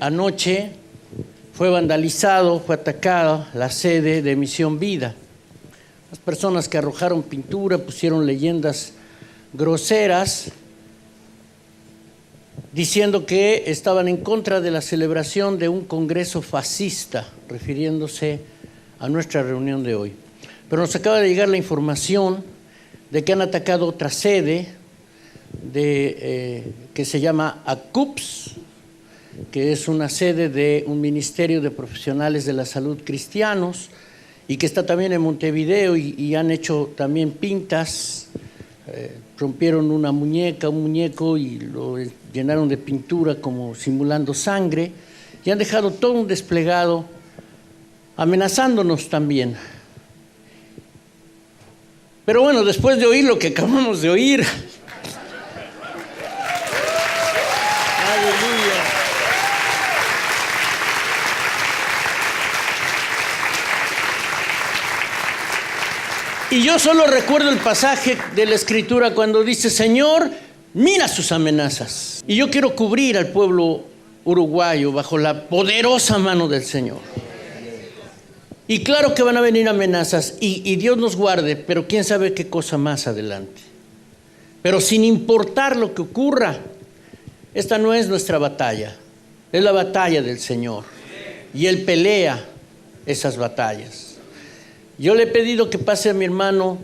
anoche fue vandalizado, fue atacada la sede de Misión Vida. Las personas que arrojaron pintura, pusieron leyendas groseras, diciendo que estaban en contra de la celebración de un congreso fascista, refiriéndose a nuestra reunión de hoy. Pero nos acaba de llegar la información de que han atacado otra sede que se llama ACUPS, que es una sede de un ministerio de profesionales de la salud cristianos y que está también en Montevideo y han hecho también pintas, rompieron una muñeca, un muñeco y lo llenaron de pintura como simulando sangre y han dejado todo un desplegado amenazándonos también. Pero bueno, después de oír lo que acabamos de oír, y yo solo recuerdo el pasaje de la Escritura cuando dice: Señor, mira sus amenazas. Y yo quiero cubrir al pueblo uruguayo bajo la poderosa mano del Señor. Y claro que van a venir amenazas y Dios nos guarde, pero quién sabe qué cosa más adelante. Pero sin importar lo que ocurra, esta no es nuestra batalla, es la batalla del Señor. Y Él pelea esas batallas. Yo le he pedido que pase a mi hermano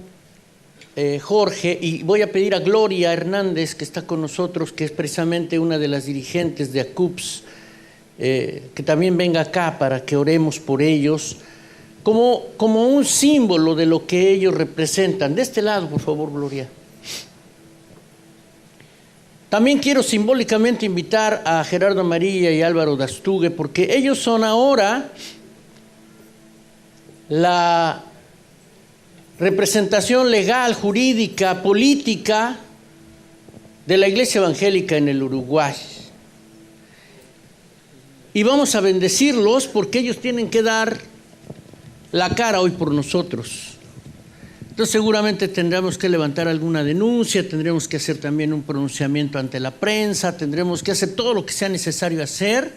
Jorge y voy a pedir a Gloria Hernández, que está con nosotros, que es precisamente una de las dirigentes de ACUPS, que también venga acá para que oremos por ellos, como un símbolo de lo que ellos representan. De este lado, por favor, Gloria. También quiero simbólicamente invitar a Gerardo Amarilla y Álvaro Dastugue, porque ellos son ahora la representación legal, jurídica, política de la Iglesia Evangélica en el Uruguay. Y vamos a bendecirlos porque ellos tienen que dar la cara hoy por nosotros. Entonces seguramente tendremos que levantar alguna denuncia, tendremos que hacer también un pronunciamiento ante la prensa, tendremos que hacer todo lo que sea necesario hacer,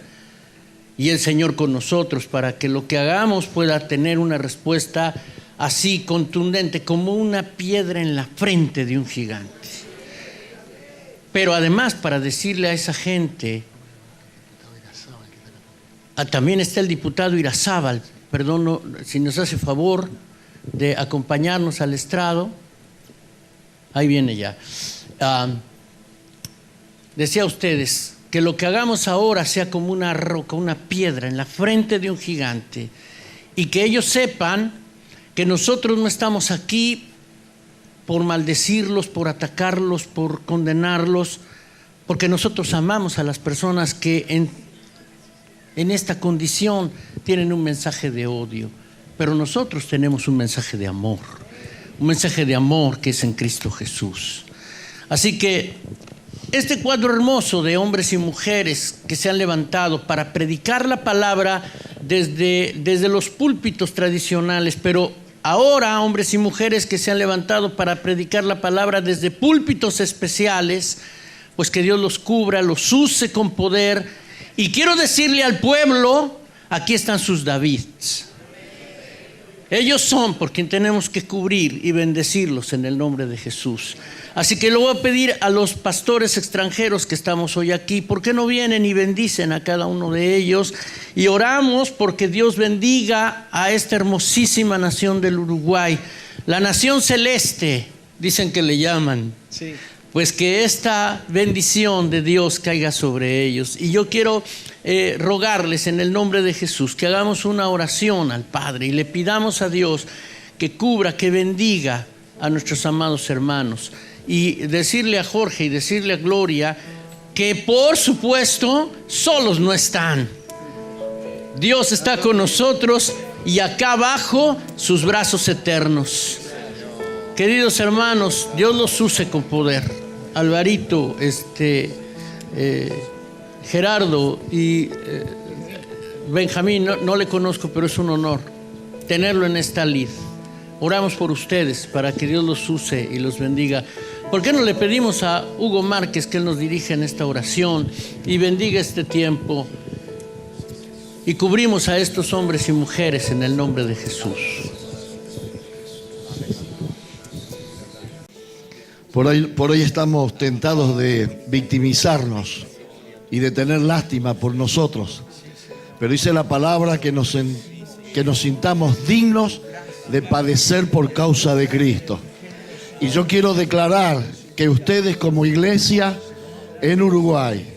y el Señor con nosotros, para que lo que hagamos pueda tener una respuesta así contundente, como una piedra en la frente de un gigante. Pero además, para decirle a esa gente, también está el diputado Irazábal, perdón, si nos hace favor de acompañarnos al estrado. Ahí viene ya. Decía a ustedes que lo que hagamos ahora sea como una roca, una piedra en la frente de un gigante, y que ellos sepan que nosotros no estamos aquí por maldecirlos, por atacarlos, por condenarlos, porque nosotros amamos a las personas que en esta condición tienen un mensaje de odio, pero nosotros tenemos un mensaje de amor que es en Cristo Jesús. Así que este cuadro hermoso de hombres y mujeres que se han levantado para predicar la palabra desde los púlpitos tradicionales, pero ahora hombres y mujeres que se han levantado para predicar la palabra desde púlpitos especiales, pues que Dios los cubra, los use con poder. Y quiero decirle al pueblo, aquí están sus Davids. Ellos son por quien tenemos que cubrir y bendecirlos en el nombre de Jesús. Así que le voy a pedir a los pastores extranjeros que estamos hoy aquí, ¿por qué no vienen y bendicen a cada uno de ellos? Y oramos porque Dios bendiga a esta hermosísima nación del Uruguay, la nación celeste, dicen que le llaman. Sí. Pues que esta bendición de Dios caiga sobre ellos. Y yo quiero rogarles en el nombre de Jesús que hagamos una oración al Padre y le pidamos a Dios que cubra, que bendiga a nuestros amados hermanos. Y decirle a Jorge y decirle a Gloria que por supuesto solos no están. Dios está con nosotros y acá abajo sus brazos eternos. Queridos hermanos, Dios los use con poder. Alvarito, Gerardo y Benjamín, no le conozco, pero es un honor tenerlo en esta lid. Oramos por ustedes para que Dios los use y los bendiga. ¿Por qué no le pedimos a Hugo Márquez que él nos dirija en esta oración y bendiga este tiempo? y cubrimos a estos hombres y mujeres en el nombre de Jesús. Por hoy estamos tentados de victimizarnos y de tener lástima por nosotros. Pero dice la palabra que nos sintamos dignos de padecer por causa de Cristo. Y yo quiero declarar que ustedes como iglesia en Uruguay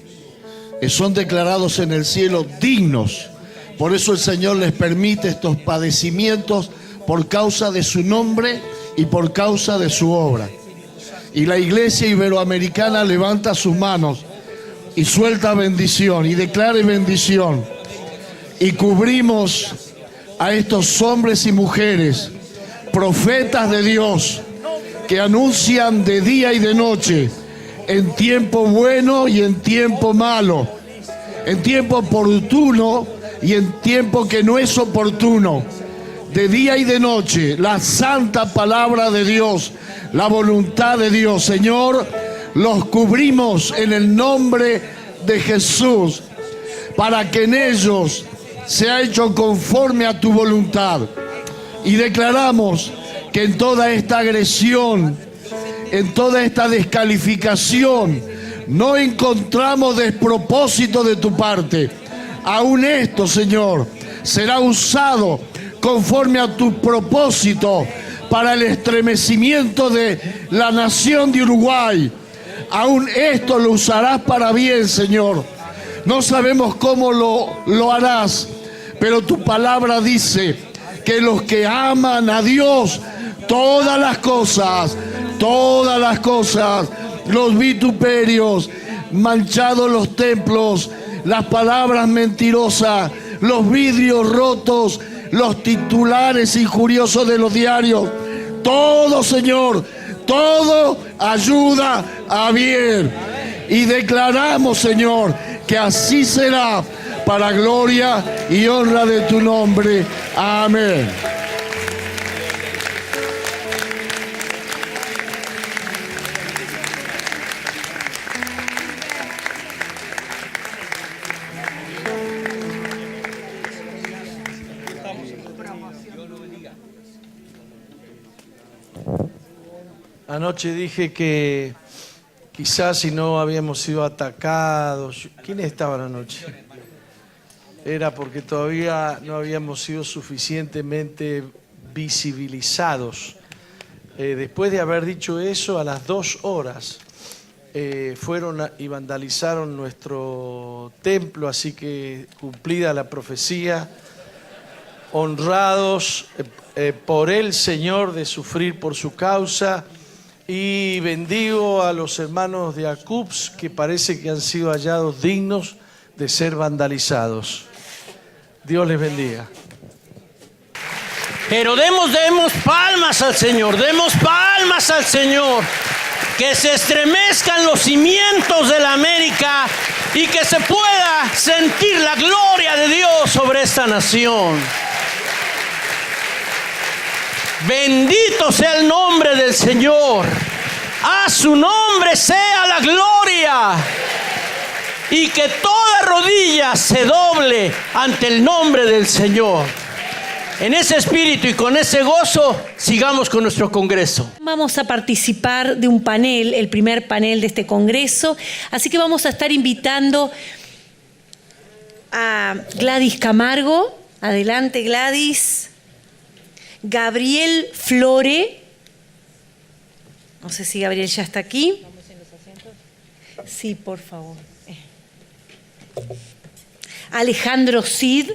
son declarados en el cielo dignos. Por eso el Señor les permite estos padecimientos por causa de su nombre y por causa de su obra. Y la iglesia iberoamericana levanta sus manos y suelta bendición y declare bendición. Y cubrimos a estos hombres y mujeres, profetas de Dios, que anuncian de día y de noche, en tiempo bueno y en tiempo malo, en tiempo oportuno y en tiempo que no es oportuno, de día y de noche, la santa palabra de Dios, la voluntad de Dios. Señor, los cubrimos en el nombre de Jesús, para que en ellos sea hecho conforme a tu voluntad. Y declaramos que en toda esta agresión, en toda esta descalificación, no encontramos despropósito de tu parte. Aún esto, Señor, será usado conforme a tu propósito para el estremecimiento de la nación de Uruguay. Aún esto lo usarás para bien, Señor. No sabemos cómo lo harás, pero tu palabra dice que los que aman a Dios, todas las cosas, los vituperios, manchados los templos, las palabras mentirosas, los vidrios rotos, los titulares injuriosos de los diarios, todo, Señor, todo ayuda a bien. Y declaramos, Señor, que así será, para gloria y honra de tu nombre. Amén. Anoche dije que quizás si no habíamos sido atacados, ¿quiénes estaban anoche? Era porque todavía no habíamos sido suficientemente visibilizados. Después de haber dicho eso, a las 2 horas fueron y vandalizaron nuestro templo, así que cumplida la profecía, honrados por el Señor de sufrir por su causa. Y bendigo a los hermanos de ACUPS que parece que han sido hallados dignos de ser vandalizados. Dios les bendiga. Pero demos palmas al Señor, demos palmas al Señor. Que se estremezcan los cimientos de la América y que se pueda sentir la gloria de Dios sobre esta nación. Bendito sea el nombre del Señor. A su nombre sea la gloria. Y que toda rodilla se doble ante el nombre del Señor. En ese espíritu y con ese gozo, sigamos con nuestro congreso. Vamos a participar de un panel, el primer panel de este congreso. Así que vamos a estar invitando a Gladys Camargo. Adelante, Gladys. Gabriel Flore, no sé si Gabriel ya está aquí. ¿Vamos en los asientos? Sí, por favor. Alejandro Cid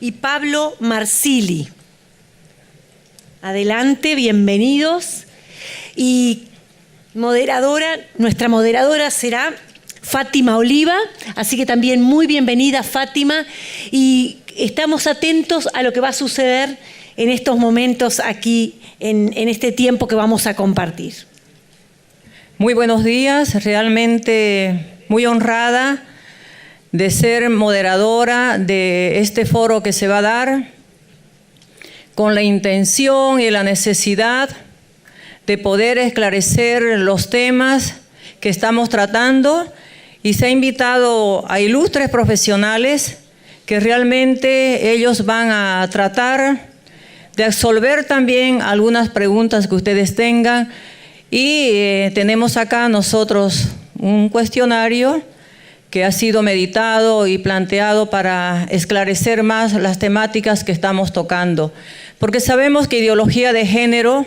y Pablo Marsili. Adelante, bienvenidos. Y nuestra moderadora será Fátima Oliva, así que también muy bienvenida, Fátima. Y estamos atentos a lo que va a suceder en estos momentos aquí, en este tiempo que vamos a compartir. Muy buenos días, realmente muy honrada de ser moderadora de este foro que se va a dar, con la intención y la necesidad de poder esclarecer los temas que estamos tratando, y se ha invitado a ilustres profesionales que realmente ellos van a tratar de absolver también algunas preguntas que ustedes tengan. Y tenemos acá nosotros un cuestionario que ha sido meditado y planteado para esclarecer más las temáticas que estamos tocando. Porque sabemos que ideología de género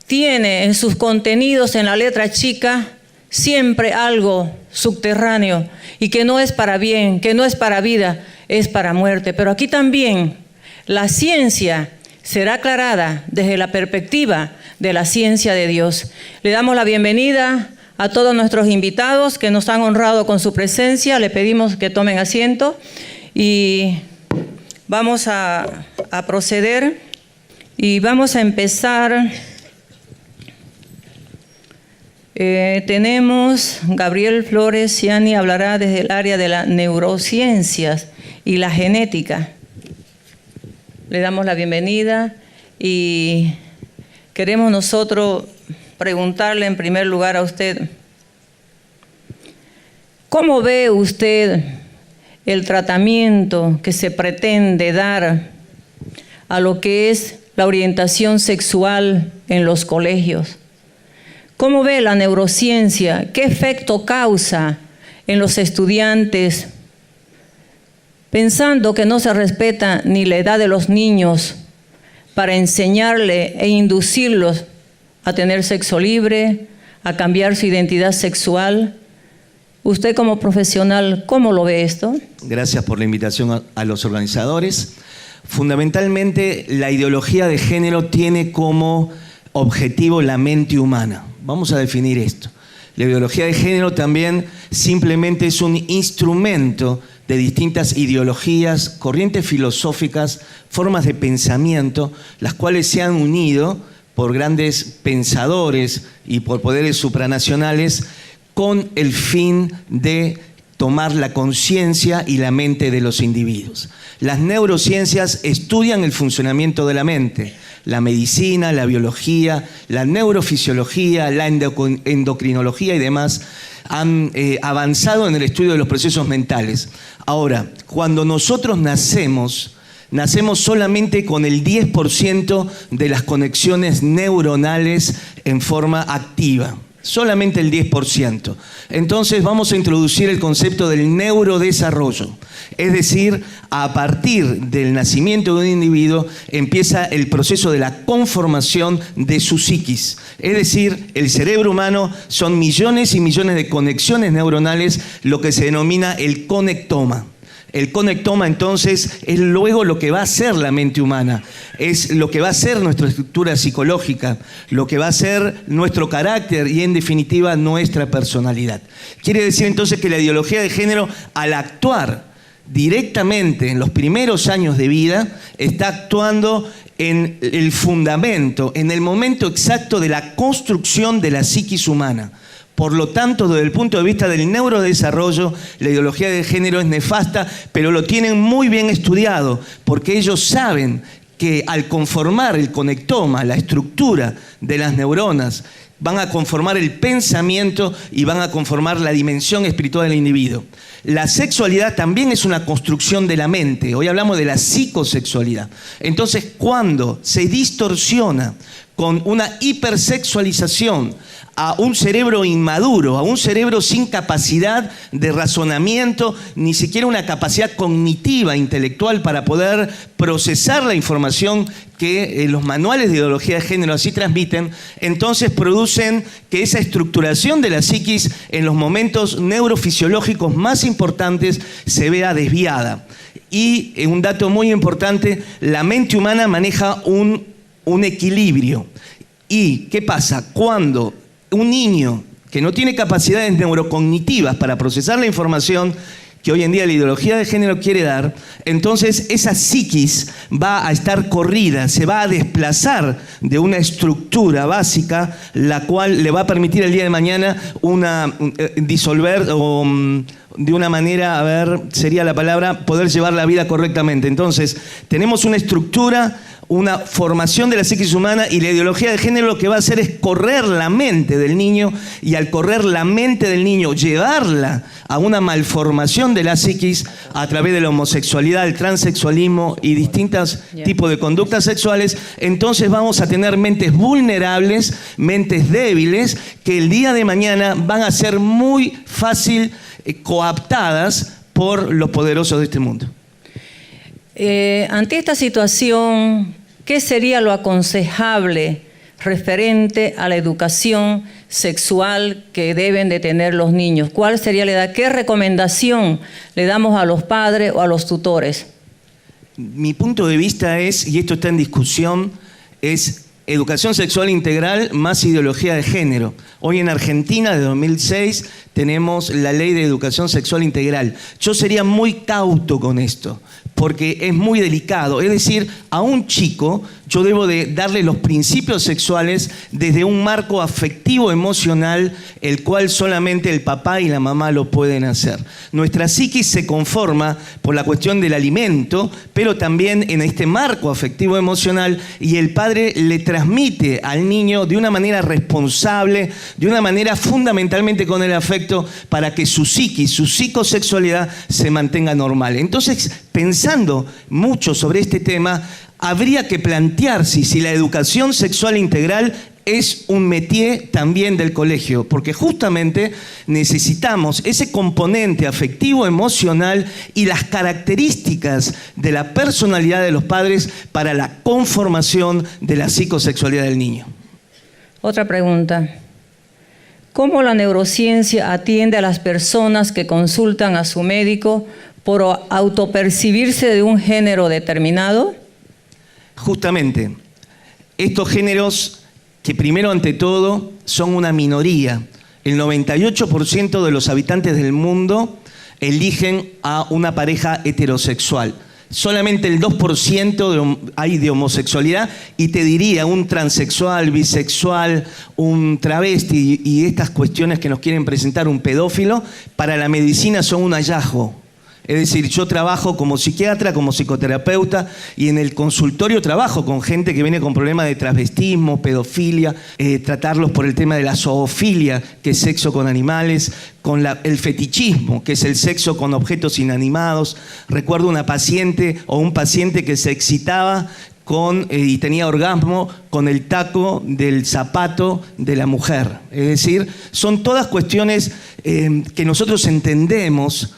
tiene en sus contenidos, en la letra chica, siempre algo subterráneo y que no es para bien, que no es para vida, es para muerte. Pero aquí también la ciencia será aclarada desde la perspectiva de la ciencia de Dios. Le damos la bienvenida a todos nuestros invitados que nos han honrado con su presencia. Le pedimos que tomen asiento y vamos a proceder y vamos a empezar. Tenemos Gabriel Flores Ciani, hablará desde el área de las neurociencias y la genética. Le damos la bienvenida y queremos nosotros preguntarle en primer lugar a usted, ¿cómo ve usted el tratamiento que se pretende dar a lo que es la orientación sexual en los colegios? ¿Cómo ve la neurociencia? ¿Qué efecto causa en los estudiantes? Pensando que no se respeta ni la edad de los niños para enseñarle e inducirlos a tener sexo libre, a cambiar su identidad sexual. Usted como profesional, ¿cómo lo ve esto? Gracias por la invitación a los organizadores. Fundamentalmente, la ideología de género tiene como objetivo la mente humana. Vamos a definir esto. La ideología de género también simplemente es un instrumento de distintas ideologías, corrientes filosóficas, formas de pensamiento, las cuales se han unido por grandes pensadores y por poderes supranacionales con el fin de tomar la conciencia y la mente de los individuos. Las neurociencias estudian el funcionamiento de la mente. La medicina, la biología, la neurofisiología, la endocrinología y demás han avanzado en el estudio de los procesos mentales. Ahora, cuando nosotros nacemos solamente con el 10% de las conexiones neuronales en forma activa. Solamente el 10%. Entonces vamos a introducir el concepto del neurodesarrollo. Es decir, a partir del nacimiento de un individuo empieza el proceso de la conformación de su psiquis. Es decir, el cerebro humano son millones y millones de conexiones neuronales, lo que se denomina el conectoma. El conectoma, entonces, es luego lo que va a ser la mente humana, es lo que va a ser nuestra estructura psicológica, lo que va a ser nuestro carácter y, en definitiva, nuestra personalidad. Quiere decir, entonces, que la ideología de género, al actuar directamente en los primeros años de vida, está actuando en el fundamento, en el momento exacto de la construcción de la psiquis humana. Por lo tanto, desde el punto de vista del neurodesarrollo, la ideología de género es nefasta, pero lo tienen muy bien estudiado, porque ellos saben que al conformar el conectoma, la estructura de las neuronas, van a conformar el pensamiento y van a conformar la dimensión espiritual del individuo. La sexualidad también es una construcción de la mente. Hoy hablamos de la psicosexualidad. Entonces, cuando se distorsiona con una hipersexualización a un cerebro inmaduro, a un cerebro sin capacidad de razonamiento, ni siquiera una capacidad cognitiva, intelectual para poder procesar la información que los manuales de ideología de género así transmiten, entonces producen que esa estructuración de la psiquis en los momentos neurofisiológicos más importantes se vea desviada. Y un dato muy importante, la mente humana maneja un equilibrio. ¿Y qué pasa? Cuando un niño que no tiene capacidades neurocognitivas para procesar la información que hoy en día la ideología de género quiere dar, entonces esa psiquis va a estar corrida, se va a desplazar de una estructura básica, la cual le va a permitir el día de mañana disolver o de una manera, sería la palabra, poder llevar la vida correctamente. Entonces, tenemos una estructura, una formación de la psiquis humana, y la ideología de género lo que va a hacer es correr la mente del niño, y al correr la mente del niño, llevarla a una malformación de la psiquis a través de la homosexualidad, el transexualismo y distintos tipos de conductas sexuales. Entonces vamos a tener mentes vulnerables, mentes débiles, que el día de mañana van a ser muy fácil coaptadas por los poderosos de este mundo. Ante esta situación, ¿qué sería lo aconsejable referente a la educación sexual que deben de tener los niños? ¿Cuál sería la edad? ¿Qué recomendación le damos a los padres o a los tutores? Mi punto de vista es, y esto está en discusión, es educación sexual integral más ideología de género. Hoy en Argentina, de 2006, tenemos la ley de educación sexual integral. Yo sería muy cauto con esto, porque es muy delicado. Es decir, a un chico yo debo de darle los principios sexuales desde un marco afectivo, emocional, el cual solamente el papá y la mamá lo pueden hacer. Nuestra psiquis se conforma por la cuestión del alimento, pero también en este marco afectivo, emocional, y el padre le transmite al niño de una manera responsable, de una manera fundamentalmente con el afecto, para que su psiquis, su psicosexualidad se mantenga normal. Entonces, pensando mucho sobre este tema, habría que plantearse si la educación sexual integral es un métier también del colegio, porque justamente necesitamos ese componente afectivo, emocional y las características de la personalidad de los padres para la conformación de la psicosexualidad del niño. Otra pregunta. ¿Cómo la neurociencia atiende a las personas que consultan a su médico por autopercibirse de un género determinado? Justamente, estos géneros que primero ante todo son una minoría. El 98% de los habitantes del mundo eligen a una pareja heterosexual. Solamente el 2% hay de homosexualidad, y te diría un transexual, bisexual, un travesti y estas cuestiones que nos quieren presentar, un pedófilo, para la medicina son un hallazgo. Es decir, yo trabajo como psiquiatra, como psicoterapeuta, y en el consultorio trabajo con gente que viene con problemas de transvestismo, pedofilia, tratarlos por el tema de la zoofilia, que es sexo con animales, con el fetichismo, que es el sexo con objetos inanimados. Recuerdo una paciente o un paciente que se excitaba y tenía orgasmo con el taco del zapato de la mujer. Es decir, son todas cuestiones que nosotros entendemos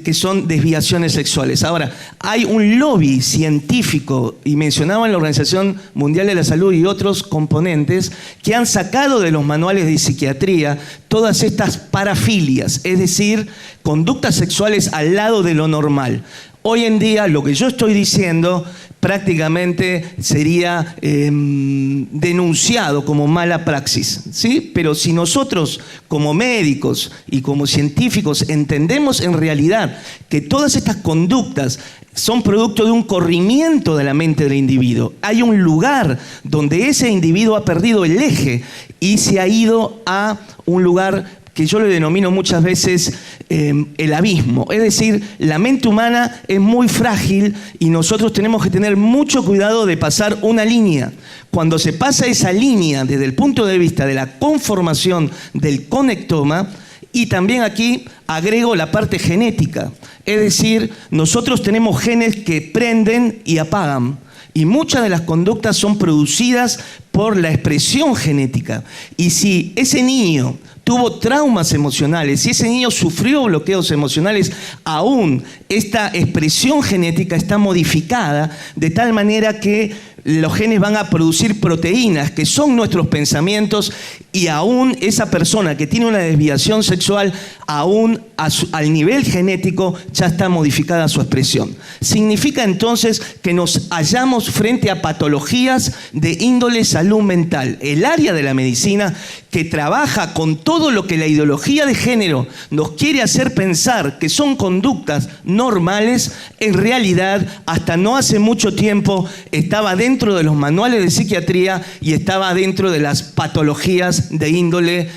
que son desviaciones sexuales. Ahora, hay un lobby científico, y mencionaban la Organización Mundial de la Salud y otros componentes, que han sacado de los manuales de psiquiatría todas estas parafilias, es decir, conductas sexuales al lado de lo normal. Hoy en día, lo que yo estoy diciendo prácticamente sería denunciado como mala praxis, ¿sí? Pero si nosotros como médicos y como científicos entendemos en realidad que todas estas conductas son producto de un corrimiento de la mente del individuo, hay un lugar donde ese individuo ha perdido el eje y se ha ido a un lugar que yo le denomino muchas veces el abismo. Es decir, la mente humana es muy frágil y nosotros tenemos que tener mucho cuidado de pasar una línea. Cuando se pasa esa línea desde el punto de vista de la conformación del conectoma, y también aquí agrego la parte genética. Es decir, nosotros tenemos genes que prenden y apagan. Y muchas de las conductas son producidas por la expresión genética. Y si ese niño tuvo traumas emocionales, si ese niño sufrió bloqueos emocionales, aún esta expresión genética está modificada de tal manera que los genes van a producir proteínas que son nuestros pensamientos, y aún esa persona que tiene una desviación sexual, aún al nivel genético ya está modificada su expresión. Significa entonces que nos hallamos frente a patologías de índole salud mental. El área de la medicina que trabaja con todo lo que la ideología de género nos quiere hacer pensar que son conductas normales, en realidad hasta no hace mucho tiempo estaba dentro de los manuales de psiquiatría y estaba dentro de las patologías de índole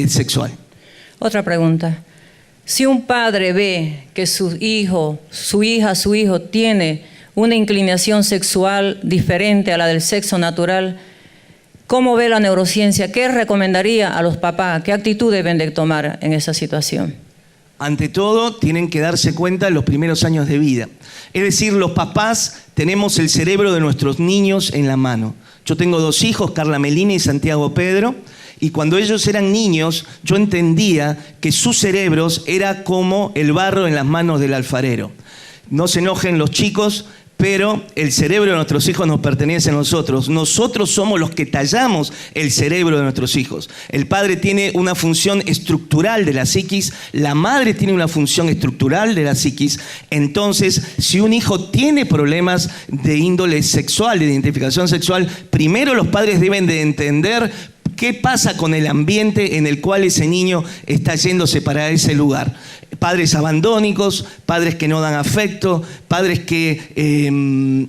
sexual. Otra pregunta. Si un padre ve que su hijo tiene una inclinación sexual diferente a la del sexo natural. ¿Cómo ve la neurociencia? ¿Qué recomendaría a los papás? ¿Qué actitud deben de tomar en esa situación? Ante todo, tienen que darse cuenta en los primeros años de vida. Es decir, los papás tenemos el cerebro de nuestros niños en la mano. Yo tengo 2 hijos, Carla Melina y Santiago Pedro, y cuando ellos eran niños, yo entendía que sus cerebros era como el barro en las manos del alfarero. No se enojen los chicos, pero el cerebro de nuestros hijos nos pertenece a nosotros. Nosotros somos los que tallamos el cerebro de nuestros hijos. El padre tiene una función estructural de la psiquis, la madre tiene una función estructural de la psiquis. Entonces, si un hijo tiene problemas de índole sexual, de identificación sexual, primero los padres deben de entender qué pasa con el ambiente en el cual ese niño está yéndose para ese lugar. Padres abandónicos, padres que no dan afecto, padres que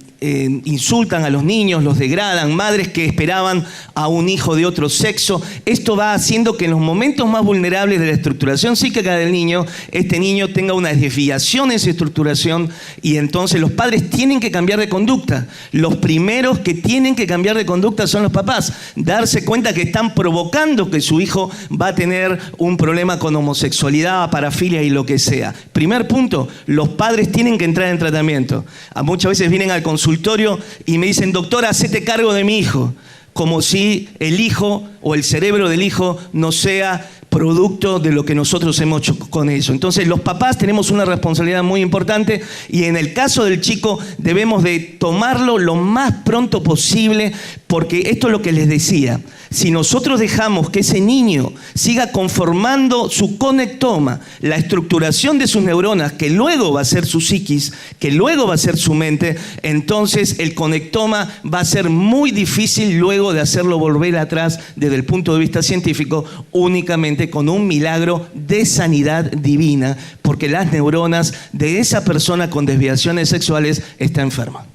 insultan a los niños, los degradan, madres que esperaban a un hijo de otro sexo. Esto va haciendo que en los momentos más vulnerables de la estructuración psíquica del niño, este niño tenga una desviación en su estructuración y entonces los padres tienen que cambiar de conducta. Los primeros que tienen que cambiar de conducta son los papás. Darse cuenta que están provocando que su hijo va a tener un problema con homosexualidad, parafilia y lo que sea. Primer punto, los padres tienen que entrar en tratamiento. Muchas veces vienen al consultorio y me dicen, doctor, hacete cargo de mi hijo, como si el hijo o el cerebro del hijo no sea producto de lo que nosotros hemos hecho con eso. Entonces los papás tenemos una responsabilidad muy importante y en el caso del chico debemos de tomarlo lo más pronto posible, porque esto es lo que les decía. Si nosotros dejamos que ese niño siga conformando su conectoma, la estructuración de sus neuronas, que luego va a ser su psiquis, que luego va a ser su mente, entonces el conectoma va a ser muy difícil luego de hacerlo volver atrás desde el punto de vista científico, únicamente con un milagro de sanidad divina, porque las neuronas de esa persona con desviaciones sexuales está enferma.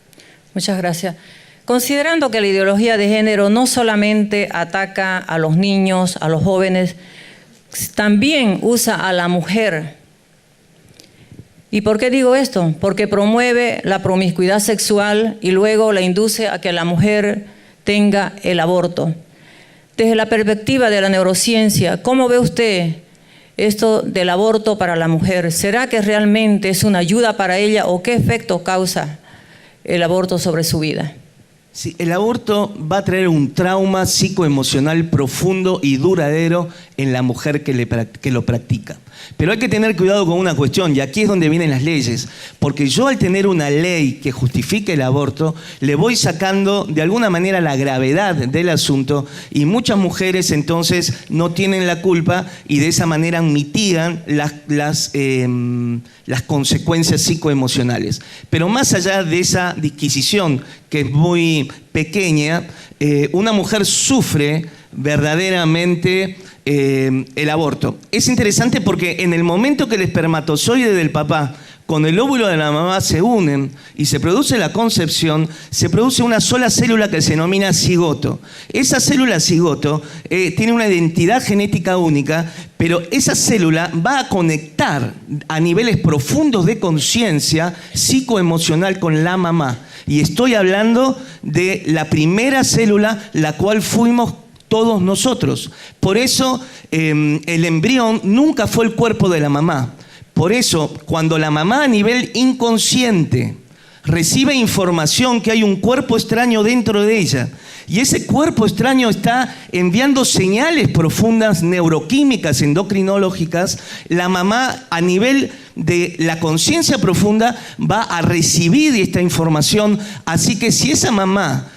Muchas gracias. Considerando que la ideología de género no solamente ataca a los niños, a los jóvenes, también usa a la mujer. ¿Y por qué digo esto? Porque promueve la promiscuidad sexual y luego la induce a que la mujer tenga el aborto. Desde la perspectiva de la neurociencia, ¿cómo ve usted esto del aborto para la mujer? ¿Será que realmente es una ayuda para ella o qué efecto causa el aborto sobre su vida? Sí, el aborto va a traer un trauma psicoemocional profundo y duradero en la mujer que lo practica. Pero hay que tener cuidado con una cuestión, y aquí es donde vienen las leyes, porque yo al tener una ley que justifique el aborto, le voy sacando de alguna manera la gravedad del asunto y muchas mujeres entonces no tienen la culpa y de esa manera mitigan las consecuencias psicoemocionales. Pero más allá de esa disquisición, que es muy pequeña, una mujer sufre verdaderamente el aborto. Es interesante porque en el momento que el espermatozoide del papá con el óvulo de la mamá se unen y se produce la concepción, se produce una sola célula que se denomina cigoto. Esa célula cigoto tiene una identidad genética única, pero esa célula va a conectar a niveles profundos de conciencia psicoemocional con la mamá. Y estoy hablando de la primera célula, la cual fuimos todos nosotros. Por eso el embrión nunca fue el cuerpo de la mamá. Por eso, cuando la mamá a nivel inconsciente recibe información que hay un cuerpo extraño dentro de ella, y ese cuerpo extraño está enviando señales profundas neuroquímicas, endocrinológicas, la mamá a nivel de la conciencia profunda va a recibir esta información. Así que si esa mamá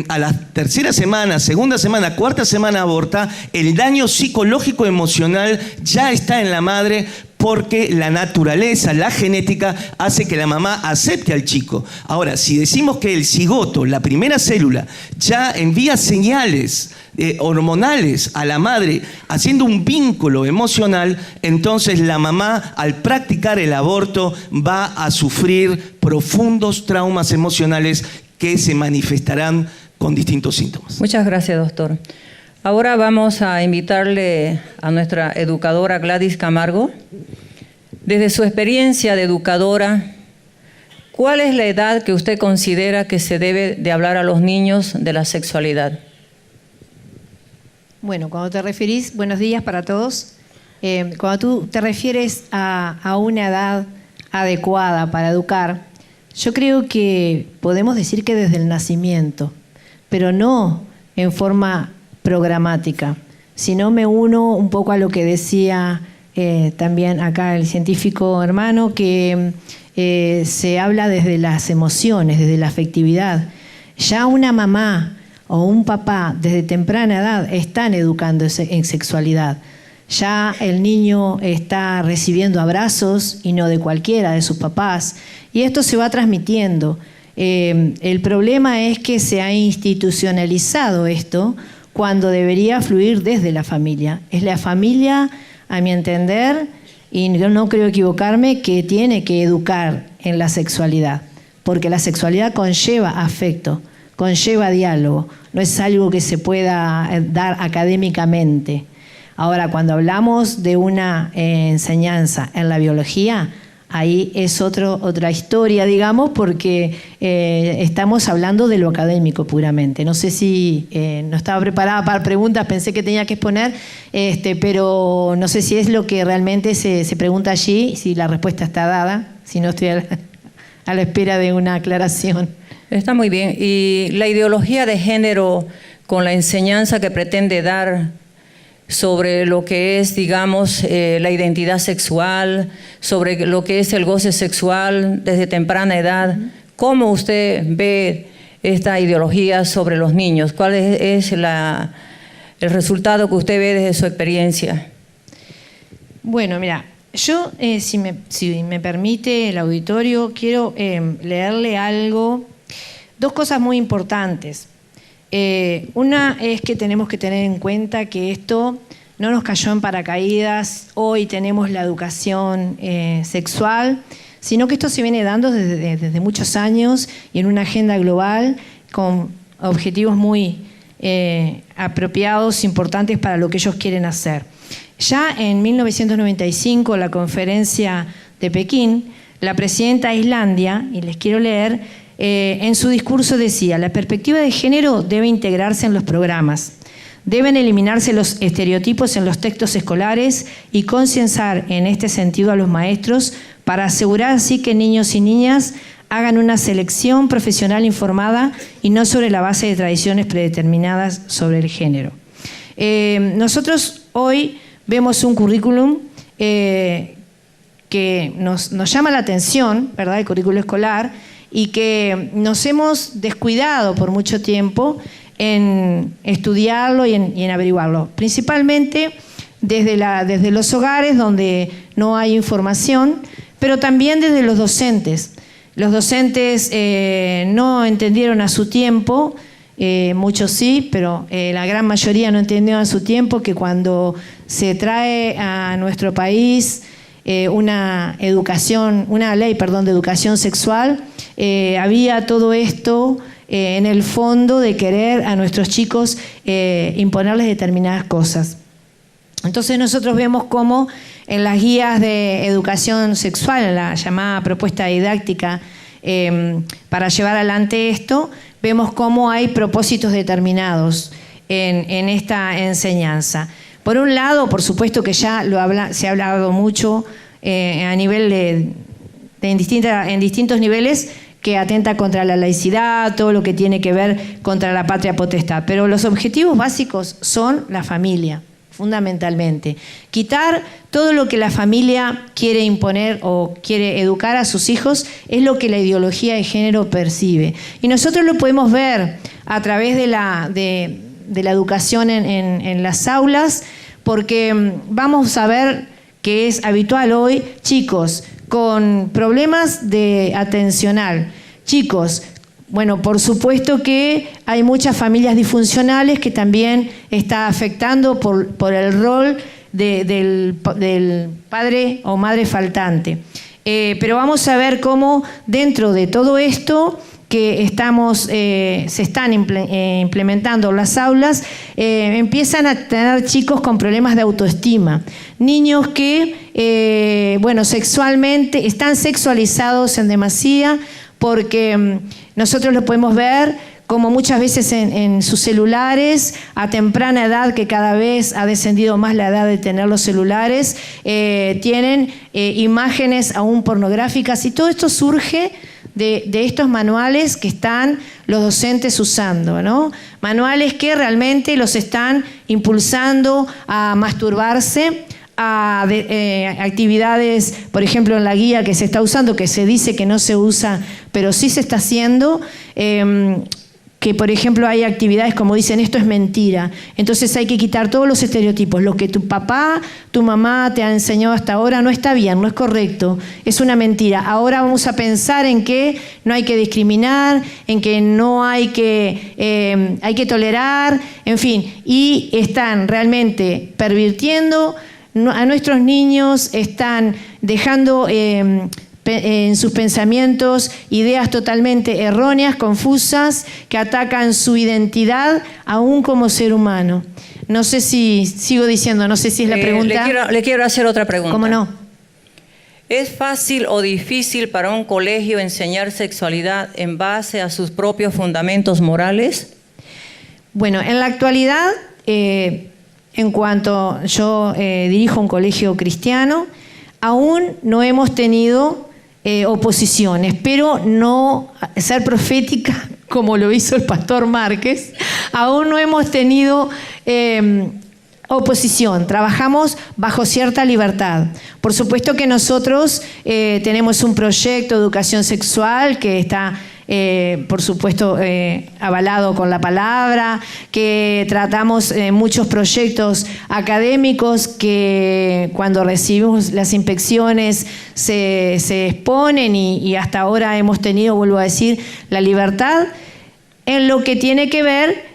a la tercera semana, segunda semana, cuarta semana aborta, el daño psicológico emocional ya está en la madre, porque la naturaleza, la genética, hace que la mamá acepte al chico. Ahora, si decimos que el cigoto, la primera célula, ya envía señales hormonales a la madre, haciendo un vínculo emocional, entonces la mamá, al practicar el aborto, va a sufrir profundos traumas emocionales que se manifestarán con distintos síntomas. Muchas gracias, doctor. Ahora vamos a invitarle a nuestra educadora Gladys Camargo. Desde su experiencia de educadora, ¿cuál es la edad que usted considera que se debe de hablar a los niños de la sexualidad? Bueno, cuando te referís, buenos días para todos, cuando tú te refieres a una edad adecuada para educar, yo creo que podemos decir que desde el nacimiento, pero no en forma programática, sino me uno un poco a lo que decía también acá el científico hermano, que se habla desde las emociones, desde la afectividad. Ya una mamá o un papá desde temprana edad están educándose en sexualidad. Ya el niño está recibiendo abrazos y no de cualquiera de sus papás. Y esto se va transmitiendo. El problema es que se ha institucionalizado esto cuando debería fluir desde la familia. Es la familia, a mi entender, y no creo equivocarme, que tiene que educar en la sexualidad. Porque la sexualidad conlleva afecto, conlleva diálogo. No es algo que se pueda dar académicamente. Ahora, cuando hablamos de una enseñanza en la biología, ahí es otra historia, digamos, porque estamos hablando de lo académico puramente. No sé si no estaba preparada para preguntas, pensé que tenía que exponer, pero no sé si es lo que realmente se pregunta allí, si la respuesta está dada, si no estoy a la espera de una aclaración. Está muy bien. ¿Y la ideología de género con la enseñanza que pretende dar sobre lo que es, digamos, la identidad sexual, sobre lo que es el goce sexual desde temprana edad? ¿Cómo usted ve esta ideología sobre los niños? ¿Cuál es el resultado que usted ve desde su experiencia? Bueno, mira, yo, si me permite el auditorio, quiero leerle algo, dos cosas muy importantes. Una es que tenemos que tener en cuenta que esto no nos cayó en paracaídas, hoy tenemos la educación sexual, sino que esto se viene dando desde muchos años y en una agenda global con objetivos muy apropiados, importantes para lo que ellos quieren hacer. Ya en 1995, la conferencia de Pekín, la presidenta de Islandia, y les quiero leer, en su discurso decía: la perspectiva de género debe integrarse en los programas, deben eliminarse los estereotipos en los textos escolares y concienciar en este sentido a los maestros para asegurar así que niños y niñas hagan una selección profesional informada y no sobre la base de tradiciones predeterminadas sobre el género. Nosotros hoy vemos un currículum que nos llama la atención, ¿verdad? El currículo escolar, y que nos hemos descuidado por mucho tiempo en estudiarlo y en averiguarlo. Principalmente desde los hogares donde no hay información, pero también desde los docentes. Los docentes no entendieron a su tiempo, muchos sí, pero la gran mayoría no entendieron a su tiempo que cuando se trae a nuestro país una ley de educación sexual, había todo esto en el fondo de querer a nuestros chicos imponerles determinadas cosas. Entonces nosotros vemos cómo en las guías de educación sexual, en la llamada propuesta didáctica para llevar adelante esto, vemos cómo hay propósitos determinados en esta enseñanza. Por un lado, por supuesto que ya se ha hablado mucho a nivel en distintos niveles, que atenta contra la laicidad, todo lo que tiene que ver contra la patria potestad. Pero los objetivos básicos son la familia, fundamentalmente. Quitar todo lo que la familia quiere imponer o quiere educar a sus hijos es lo que la ideología de género percibe. Y nosotros lo podemos ver a través de la educación en las aulas, porque vamos a ver que es habitual hoy chicos con problemas de atencional, chicos, bueno, por supuesto que hay muchas familias disfuncionales que también está afectando por el rol del padre o madre faltante. Pero vamos a ver cómo dentro de todo esto que se están implementando en las aulas, empiezan a tener chicos con problemas de autoestima, niños que, sexualmente están sexualizados en demasía porque nosotros lo podemos ver como muchas veces en sus celulares, a temprana edad, que cada vez ha descendido más la edad de tener los celulares, tienen imágenes aún pornográficas, y todo esto surge de estos manuales que están los docentes usando, ¿no? Manuales que realmente los están impulsando a masturbarse, a actividades, por ejemplo en la guía que se está usando, que se dice que no se usa, pero sí se está haciendo, que por ejemplo hay actividades como dicen, esto es mentira. Entonces hay que quitar todos los estereotipos. Lo que tu papá, tu mamá te ha enseñado hasta ahora no está bien, no es correcto, es una mentira. Ahora vamos a pensar en que no hay que discriminar, en que no hay que tolerar, en fin. Y están realmente pervirtiendo a nuestros niños, están dejando en sus pensamientos ideas totalmente erróneas, confusas, que atacan su identidad aún como ser humano. No sé si sigo diciendo, no sé si es la pregunta. Le quiero hacer otra pregunta. ¿Cómo no? ¿Es fácil o difícil para un colegio enseñar sexualidad en base a sus propios fundamentos morales? Bueno, en la actualidad, en cuanto yo dirijo un colegio cristiano, aún no hemos tenido oposición. Espero no ser profética como lo hizo el pastor Márquez. Aún no hemos tenido oposición. Trabajamos bajo cierta libertad. Por supuesto que nosotros tenemos un proyecto de educación sexual que está por supuesto avalado con la palabra, que tratamos muchos proyectos académicos que cuando recibimos las inspecciones se exponen y hasta ahora hemos tenido, vuelvo a decir, la libertad en lo que tiene que ver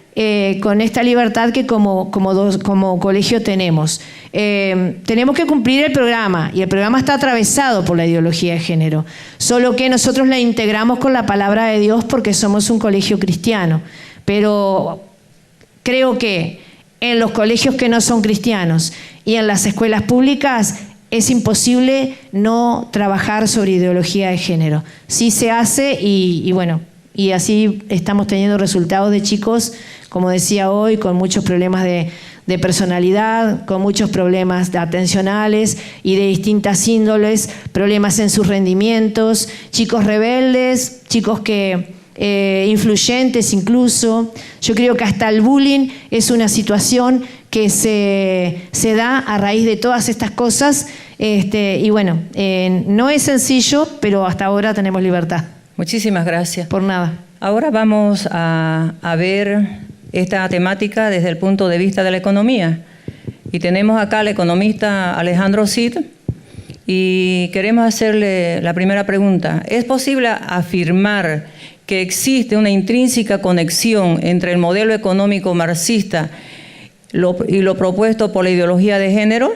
con esta libertad que como colegio tenemos. Tenemos que cumplir el programa, y el programa está atravesado por la ideología de género, solo que nosotros la integramos con la palabra de Dios porque somos un colegio cristiano. Pero creo que en los colegios que no son cristianos y en las escuelas públicas es imposible no trabajar sobre ideología de género. Sí se hace y bueno, y así estamos teniendo resultados de chicos, como decía hoy, con muchos problemas de personalidad, con muchos problemas atencionales y de distintas índoles, problemas en sus rendimientos, chicos rebeldes, chicos que influyentes incluso. Yo creo que hasta el bullying es una situación que se da a raíz de todas estas cosas, y bueno, no es sencillo, pero hasta ahora tenemos libertad. Muchísimas gracias. Por nada. Ahora vamos a ver esta temática desde el punto de vista de la economía. Y tenemos acá al economista Alejandro Cid y queremos hacerle la primera pregunta. ¿Es posible afirmar que existe una intrínseca conexión entre el modelo económico marxista y lo propuesto por la ideología de género?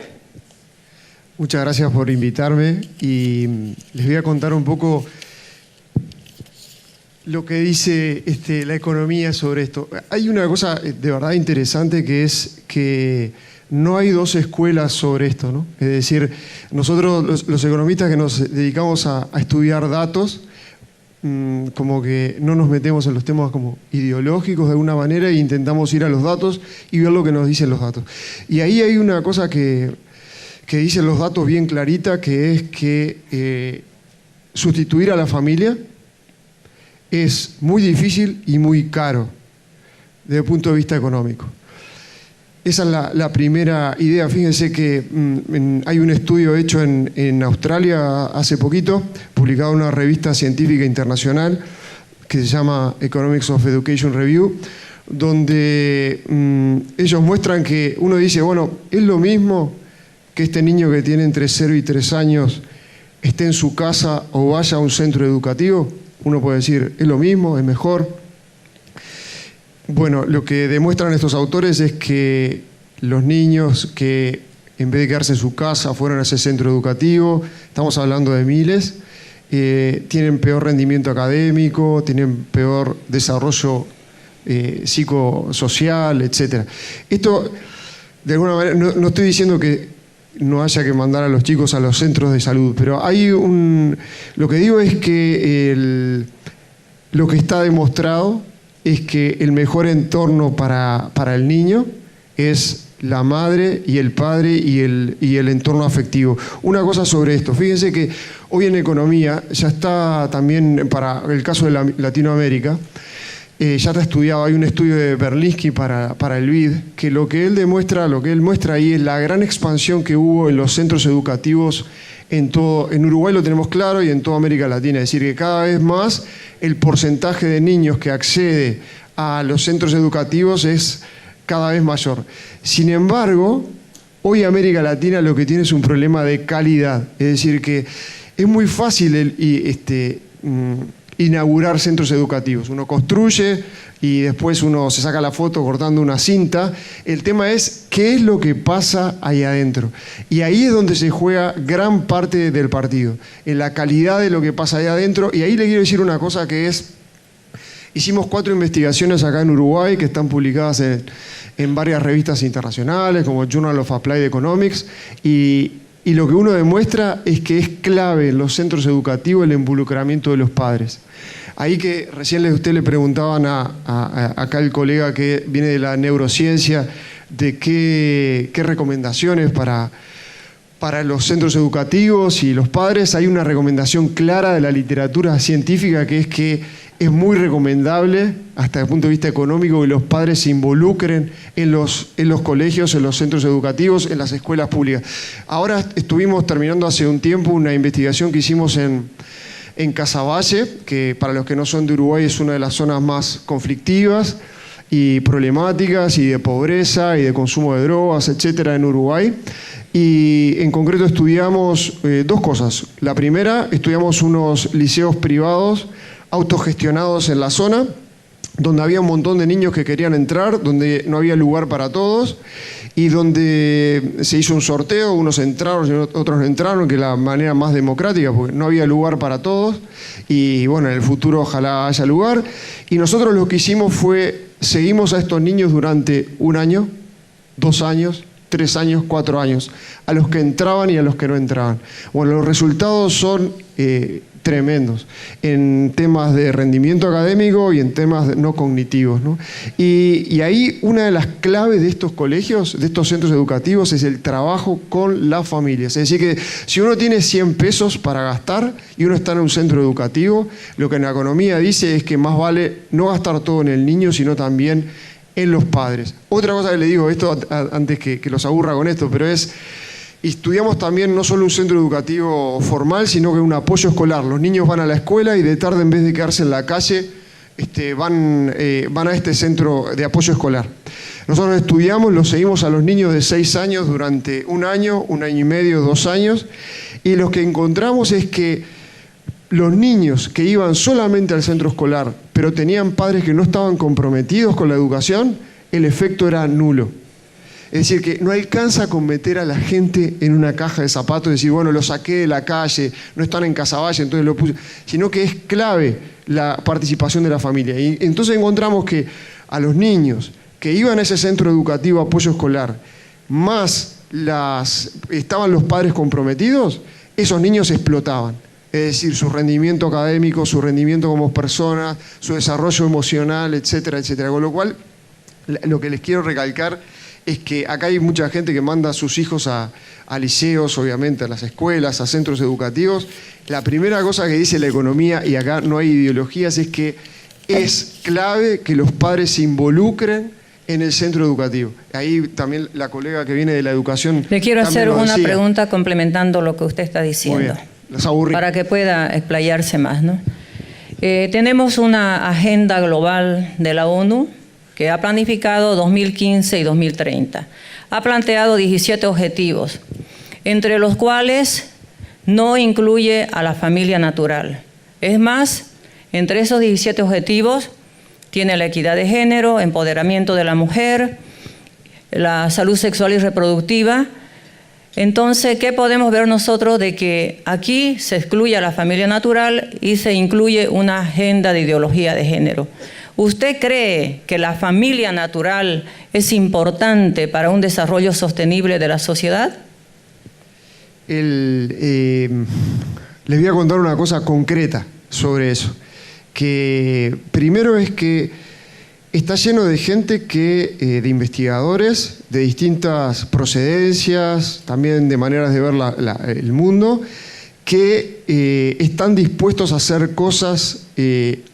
Muchas gracias por invitarme y les voy a contar un poco lo que dice la economía sobre esto. Hay una cosa de verdad interesante, que es que no hay dos escuelas sobre esto, ¿no? Es decir, nosotros los economistas que nos dedicamos a estudiar datos, como que no nos metemos en los temas como ideológicos de alguna manera, e intentamos ir a los datos y ver lo que nos dicen los datos. Y ahí hay una cosa que dicen los datos bien clarita, que es que sustituir a la familia es muy difícil y muy caro desde el punto de vista económico. Esa es la primera idea. Fíjense que hay un estudio hecho en Australia hace poquito, publicado en una revista científica internacional que se llama Economics of Education Review, donde ellos muestran que uno dice, bueno, es lo mismo que este niño que tiene entre 0 y 3 años esté en su casa o vaya a un centro educativo. Uno puede decir, es lo mismo, es mejor. Bueno, lo que demuestran estos autores es que los niños que en vez de quedarse en su casa fueron a ese centro educativo, estamos hablando de miles, tienen peor rendimiento académico, tienen peor desarrollo psicosocial, etc. Esto, de alguna manera, no estoy diciendo que no haya que mandar a los chicos a los centros de salud, pero hay lo que digo es que lo que está demostrado es que el mejor entorno para el niño es la madre y el padre y el entorno afectivo. Una cosa sobre esto, fíjense que hoy en economía ya está también, para el caso de Latinoamérica, ya está estudiado, hay un estudio de Berlinski para el BID, que lo que él muestra ahí es la gran expansión que hubo en los centros educativos en Uruguay, lo tenemos claro, y en toda América Latina. Es decir, que cada vez más el porcentaje de niños que accede a los centros educativos es cada vez mayor. Sin embargo, hoy América Latina lo que tiene es un problema de calidad. Es decir, que es muy fácil inaugurar centros educativos. Uno construye y después uno se saca la foto cortando una cinta. El tema es qué es lo que pasa ahí adentro. Y ahí es donde se juega gran parte del partido, en la calidad de lo que pasa ahí adentro. Y ahí le quiero decir una cosa que es, hicimos 4 investigaciones acá en Uruguay que están publicadas en varias revistas internacionales como Journal of Applied Economics, y lo que uno demuestra es que es clave en los centros educativos el involucramiento de los padres. Ahí que recién usted le preguntaban acá el colega que viene de la neurociencia de qué recomendaciones para los centros educativos y los padres. Hay una recomendación clara de la literatura científica que es que es muy recomendable, hasta el punto de vista económico, que los padres se involucren en los colegios, en los centros educativos, en las escuelas públicas. Ahora estuvimos terminando hace un tiempo una investigación que hicimos en Casaballe, que para los que no son de Uruguay es una de las zonas más conflictivas y problemáticas, y de pobreza y de consumo de drogas, etcétera, en Uruguay. Y en concreto estudiamos 2 cosas. La primera, estudiamos unos liceos privados autogestionados en la zona, donde había un montón de niños que querían entrar, donde no había lugar para todos, y donde se hizo un sorteo, unos entraron y otros no entraron, que es la manera más democrática, porque no había lugar para todos, y bueno, en el futuro ojalá haya lugar. Y nosotros lo que hicimos fue, seguimos a estos niños durante 1 año, 2 años, 3 años, 4 años, a los que entraban y a los que no entraban. Bueno, los resultados son tremendos en temas de rendimiento académico y en temas no cognitivos, ¿no? Y ahí una de las claves de estos colegios, de estos centros educativos, es el trabajo con las familias. Es decir, que si uno tiene 100 pesos para gastar y uno está en un centro educativo, lo que en la economía dice es que más vale no gastar todo en el niño, sino también en los padres. Otra cosa que le digo, esto antes que los aburra con esto, pero es, estudiamos también no solo un centro educativo formal, sino que un apoyo escolar. Los niños van a la escuela y de tarde, en vez de quedarse en la calle, van a este centro de apoyo escolar. Nosotros estudiamos, los seguimos a los niños de 6 años durante 1 año, 1 año y medio, 2 años, y lo que encontramos es que los niños que iban solamente al centro escolar, pero tenían padres que no estaban comprometidos con la educación, el efecto era nulo. Es decir, que no alcanza con meter a la gente en una caja de zapatos y decir, bueno, lo saqué de la calle, no están en Casaballe, entonces lo puse, sino que es clave la participación de la familia. Y entonces encontramos que a los niños que iban a ese centro educativo apoyo escolar, más estaban los padres comprometidos, esos niños explotaban. Es decir, su rendimiento académico, su rendimiento como personas, su desarrollo emocional, etcétera, etcétera. Con lo cual, lo que les quiero recalcar es que acá hay mucha gente que manda a sus hijos a liceos, obviamente, a las escuelas, a centros educativos. La primera cosa que dice la economía, y acá no hay ideologías, es que es clave que los padres se involucren en el centro educativo. Ahí también la colega que viene de la educación... Le quiero hacer una pregunta complementando lo que usted está diciendo, para que pueda explayarse más, ¿no? Tenemos una agenda global de la ONU que ha planificado 2015 y 2030. Ha planteado 17 objetivos, entre los cuales no incluye a la familia natural. Es más, entre esos 17 objetivos tiene la equidad de género, empoderamiento de la mujer, la salud sexual y reproductiva. Entonces, ¿qué podemos ver nosotros de que aquí se excluye a la familia natural y se incluye una agenda de ideología de género? ¿Usted cree que la familia natural es importante para un desarrollo sostenible de la sociedad? Les voy a contar una cosa concreta sobre eso. que primero es que está lleno de gente de investigadores de distintas procedencias, también de maneras de ver el mundo, que están dispuestos a hacer cosas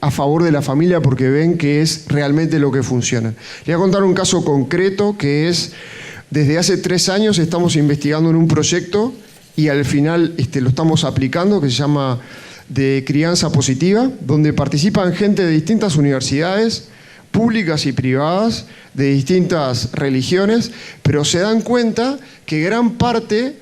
a favor de la familia porque ven que es realmente lo que funciona. Le voy a contar un caso concreto que es, desde hace 3 años estamos investigando en un proyecto y al final lo estamos aplicando, que se llama de crianza positiva, donde participan gente de distintas universidades, públicas y privadas, de distintas religiones, pero se dan cuenta que gran parte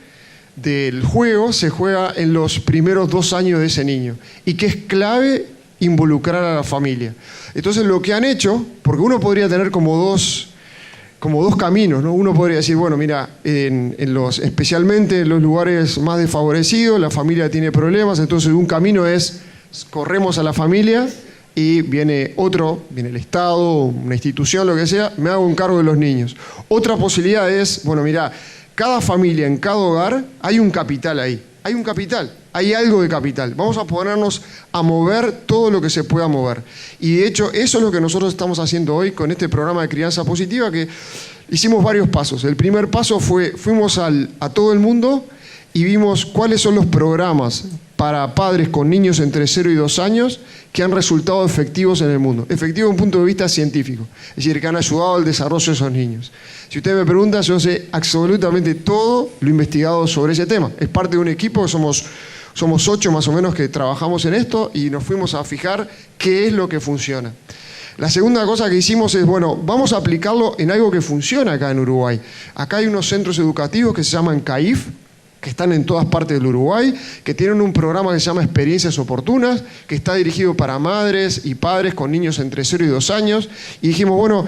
del juego se juega en los primeros 2 años de ese niño y que es clave involucrar a la familia. Entonces lo que han hecho, porque uno podría tener como dos caminos, ¿no? Uno podría decir, bueno, mira, especialmente en los lugares más desfavorecidos, la familia tiene problemas, entonces un camino es, corremos a la familia y viene el Estado, una institución, lo que sea, me hago un cargo de los niños. Otra posibilidad es, bueno, mira, cada familia, en cada hogar, hay un capital ahí. Hay un capital, hay algo de capital. Vamos a ponernos a mover todo lo que se pueda mover. Y de hecho, eso es lo que nosotros estamos haciendo hoy con este programa de crianza positiva, que hicimos varios pasos. El primer paso fue, fuimos a todo el mundo y vimos cuáles son los programas para padres con niños entre 0 y 2 años que han resultado efectivos en el mundo. Efectivos desde un punto de vista científico, es decir, que han ayudado al desarrollo de esos niños. Si usted me pregunta, yo sé absolutamente todo lo investigado sobre ese tema. Es parte de un equipo, somos 8 más o menos que trabajamos en esto y nos fuimos a fijar qué es lo que funciona. La segunda cosa que hicimos es, bueno, vamos a aplicarlo en algo que funciona acá en Uruguay. Acá hay unos centros educativos que se llaman CAIF, que están en todas partes del Uruguay, que tienen un programa que se llama Experiencias Oportunas, que está dirigido para madres y padres con niños entre 0 y 2 años. Y dijimos, bueno,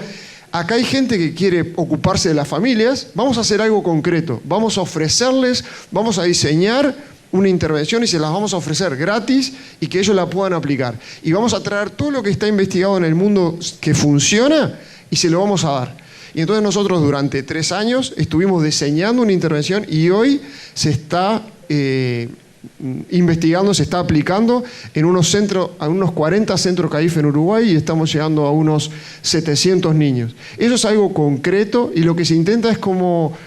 acá hay gente que quiere ocuparse de las familias, vamos a hacer algo concreto, vamos a ofrecerles, vamos a diseñar una intervención y se las vamos a ofrecer gratis y que ellos la puedan aplicar. Y vamos a traer todo lo que está investigado en el mundo que funciona y se lo vamos a dar. Y entonces nosotros durante 3 años estuvimos diseñando una intervención y hoy se está investigando, se está aplicando en a unos 40 centros CAIF en Uruguay y estamos llegando a unos 700 niños. Eso es algo concreto y lo que se intenta es como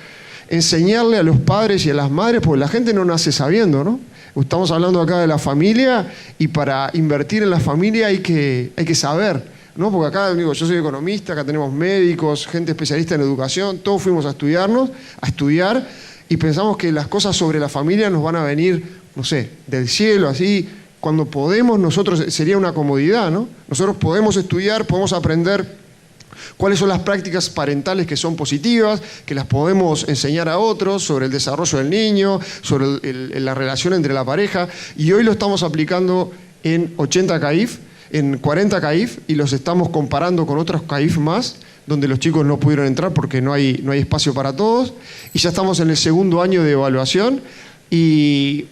enseñarle a los padres y a las madres, porque la gente no nace sabiendo, ¿no? Estamos hablando acá de la familia y para invertir en la familia hay que saber, ¿no? Porque acá, digo, yo soy economista, acá tenemos médicos, gente especialista en educación, todos fuimos a estudiar y pensamos que las cosas sobre la familia nos van a venir, no sé, del cielo, así, cuando podemos nosotros, sería una comodidad, ¿no? Nosotros podemos estudiar, podemos aprender cuáles son las prácticas parentales que son positivas, que las podemos enseñar a otros, sobre el desarrollo del niño, sobre la relación entre la pareja, y hoy lo estamos aplicando en 80 CAIF, en 40 CAIF, y los estamos comparando con otros CAIF más, donde los chicos no pudieron entrar porque no hay espacio para todos, y ya estamos en el 2.º año de evaluación, y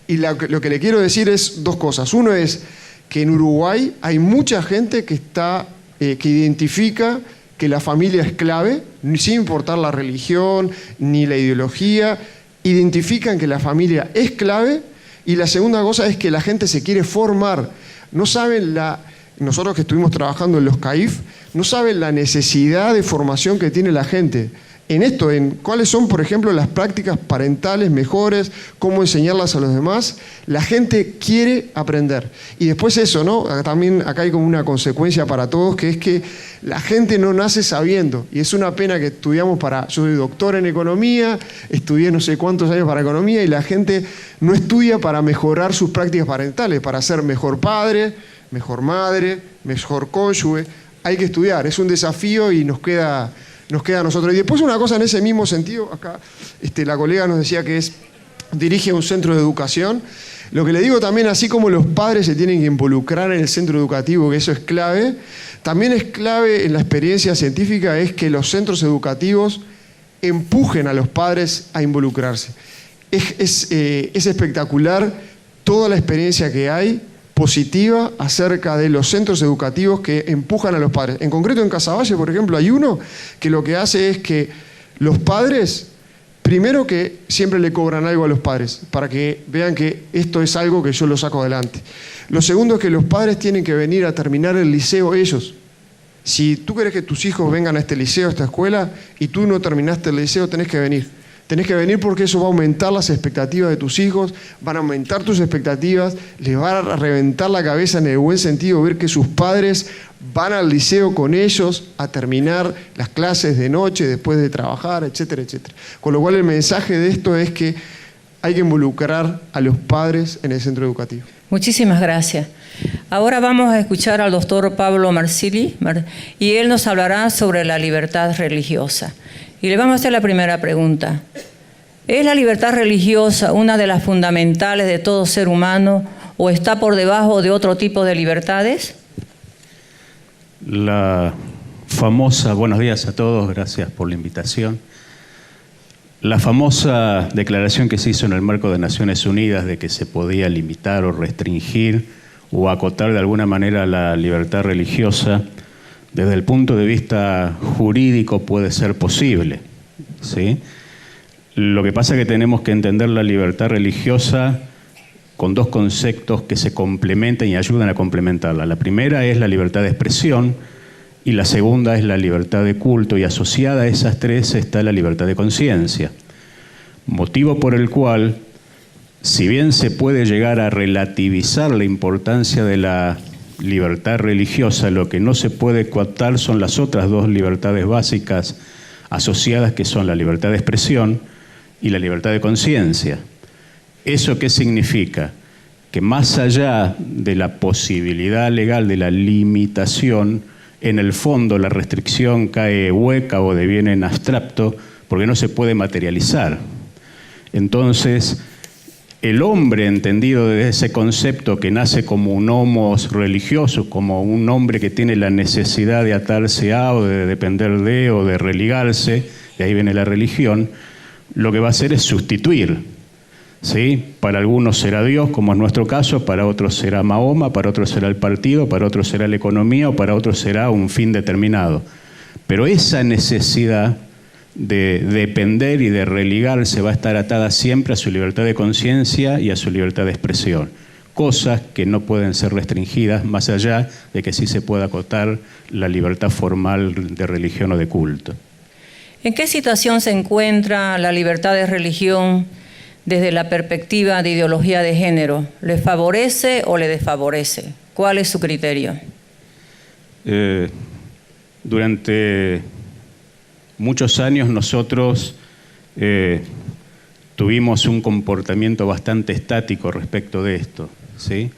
lo que le quiero decir es 2 cosas. Uno es que en Uruguay hay mucha gente que identifica que la familia es clave, sin importar la religión ni la ideología, identifican que la familia es clave, y la segunda cosa es que la gente se quiere formar. No saben nosotros que estuvimos trabajando en los CAIF, no saben la necesidad de formación que tiene la gente en esto, en cuáles son, por ejemplo, las prácticas parentales mejores, cómo enseñarlas a los demás. La gente quiere aprender. Y después eso, ¿no? También acá hay como una consecuencia para todos, que es que la gente no nace sabiendo. Y es una pena que estudiamos yo soy doctor en economía, estudié no sé cuántos años para economía, y la gente no estudia para mejorar sus prácticas parentales, para ser mejor padre, mejor madre, mejor cónyuge. Hay que estudiar, es un desafío y nos queda a nosotros. Y después una cosa en ese mismo sentido, acá la colega nos decía que dirige un centro de educación. Lo que le digo también, así como los padres se tienen que involucrar en el centro educativo, que eso es clave, también es clave en la experiencia científica es que los centros educativos empujen a los padres a involucrarse. Es espectacular toda la experiencia que hay positiva acerca de los centros educativos que empujan a los padres. En concreto en Casaballe, por ejemplo, hay uno que lo que hace es que los padres Primero que siempre le cobran algo a los padres, para que vean que esto es algo que yo lo saco adelante. Lo segundo es que los padres tienen que venir a terminar el liceo ellos. Si tú querés que tus hijos vengan a este liceo, a esta escuela, y tú no terminaste el liceo, tenés que venir. Tenés que venir porque eso va a aumentar las expectativas de tus hijos, van a aumentar tus expectativas, les va a reventar la cabeza en el buen sentido ver que sus padres van al liceo con ellos a terminar las clases de noche, después de trabajar, etcétera, etcétera. Con lo cual el mensaje de esto es que hay que involucrar a los padres en el centro educativo. Muchísimas gracias. Ahora vamos a escuchar al doctor Pablo Marsili y él nos hablará sobre la libertad religiosa. Y le vamos a hacer la primera pregunta. ¿Es la libertad religiosa una de las fundamentales de todo ser humano o está por debajo de otro tipo de libertades? La famosa, buenos días a todos, gracias por la invitación. La famosa declaración que se hizo en el marco de Naciones Unidas de que se podía limitar o restringir o acotar de alguna manera la libertad religiosa, desde el punto de vista jurídico puede ser posible, ¿sí? Lo que pasa es que tenemos que entender la libertad religiosa con dos conceptos que se complementan y ayudan a complementarla. La primera es la libertad de expresión y la segunda es la libertad de culto, y asociada a esas tres está la libertad de conciencia. Motivo por el cual, si bien se puede llegar a relativizar la importancia de la libertad religiosa, lo que no se puede coartar son las otras dos libertades básicas asociadas, que son la libertad de expresión y la libertad de conciencia. ¿Eso qué significa? Que más allá de la posibilidad legal de la limitación, en el fondo la restricción cae hueca o deviene en abstracto porque no se puede materializar. Entonces, el hombre, entendido desde ese concepto que nace como un homos religioso, como un hombre que tiene la necesidad de atarse a o de depender de o de religarse, de ahí viene la religión, lo que va a hacer es sustituir, ¿sí? Para algunos será Dios, como es nuestro caso, para otros será Mahoma, para otros será el partido, para otros será la economía o para otros será un fin determinado. Pero esa necesidad de depender y de religarse va a estar atada siempre a su libertad de conciencia y a su libertad de expresión. Cosas que no pueden ser restringidas, más allá de que sí se pueda acotar la libertad formal de religión o de culto. ¿En qué situación se encuentra la libertad de religión desde la perspectiva de ideología de género? ¿Le favorece o le desfavorece? ¿Cuál es su criterio? Durante muchos años nosotros tuvimos un comportamiento bastante estático respecto de esto, ¿sí?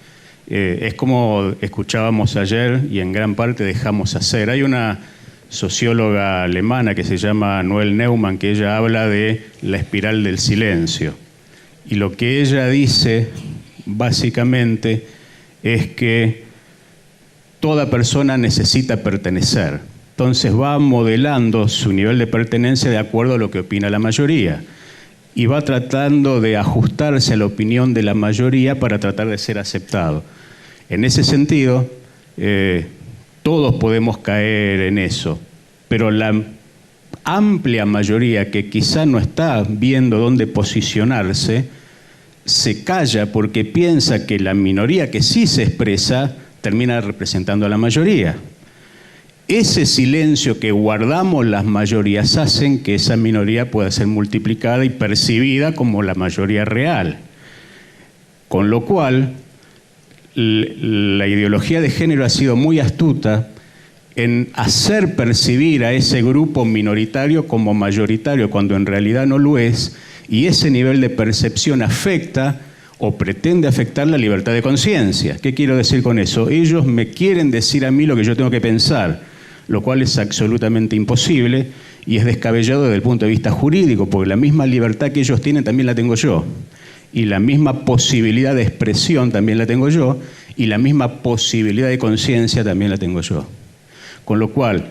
Es como escuchábamos ayer y en gran parte dejamos hacer. Hay una socióloga alemana que se llama Noel Neumann, que ella habla de la espiral del silencio. Y lo que ella dice básicamente es que toda persona necesita pertenecer. Entonces va modelando su nivel de pertenencia de acuerdo a lo que opina la mayoría. Y va tratando de ajustarse a la opinión de la mayoría para tratar de ser aceptado. En ese sentido, todos podemos caer en eso, pero la amplia mayoría que quizá no está viendo dónde posicionarse, se calla porque piensa que la minoría que sí se expresa termina representando a la mayoría. Ese silencio que guardamos las mayorías hacen que esa minoría pueda ser multiplicada y percibida como la mayoría real. Con lo cual, la ideología de género ha sido muy astuta en hacer percibir a ese grupo minoritario como mayoritario, cuando en realidad no lo es, y ese nivel de percepción afecta o pretende afectar la libertad de conciencia. ¿Qué quiero decir con eso? Ellos me quieren decir a mí lo que yo tengo que pensar, lo cual es absolutamente imposible y es descabellado desde el punto de vista jurídico, porque la misma libertad que ellos tienen también la tengo yo. Y la misma posibilidad de expresión también la tengo yo, y la misma posibilidad de conciencia también la tengo yo. Con lo cual,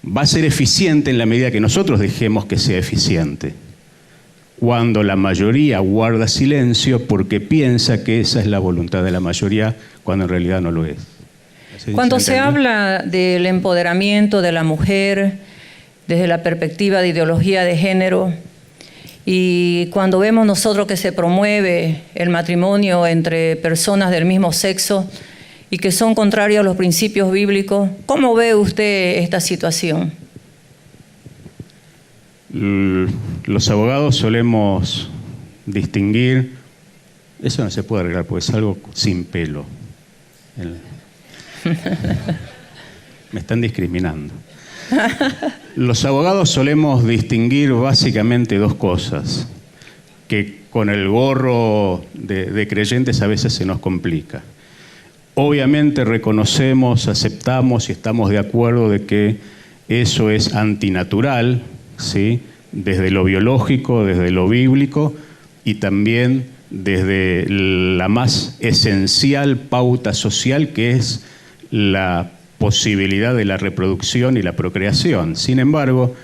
va a ser eficiente en la medida que nosotros dejemos que sea eficiente. Cuando la mayoría guarda silencio porque piensa que esa es la voluntad de la mayoría, cuando en realidad no lo es. Cuando se habla del empoderamiento de la mujer desde la perspectiva de ideología de género, Y cuando vemos nosotros que se promueve el matrimonio entre personas del mismo sexo y que son contrarios a los principios bíblicos, ¿cómo ve usted esta situación? Los abogados solemos distinguir, eso no se puede arreglar porque es algo sin pelo. Me están discriminando. Los abogados solemos distinguir básicamente dos cosas, que con el gorro de creyentes a veces se nos complica. Obviamente reconocemos, aceptamos y estamos de acuerdo de que eso es antinatural, ¿sí? Desde lo biológico, desde lo bíblico y también desde la más esencial pauta social, que es la posibilidad de la reproducción y la procreación. Sin embargo,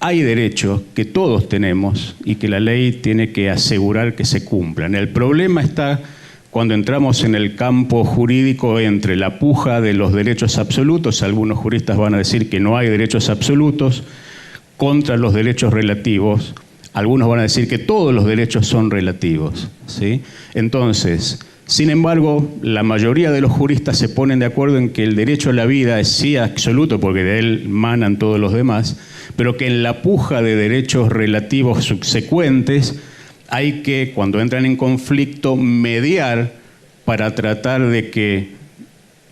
hay derechos que todos tenemos y que la ley tiene que asegurar que se cumplan. El problema está cuando entramos en el campo jurídico entre la puja de los derechos absolutos, algunos juristas van a decir que no hay derechos absolutos, contra los derechos relativos, algunos van a decir que todos los derechos son relativos, ¿sí? Entonces, sin embargo, la mayoría de los juristas se ponen de acuerdo en que el derecho a la vida es sí absoluto, porque de él manan todos los demás, pero que en la puja de derechos relativos subsecuentes hay que, cuando entran en conflicto, mediar para tratar de que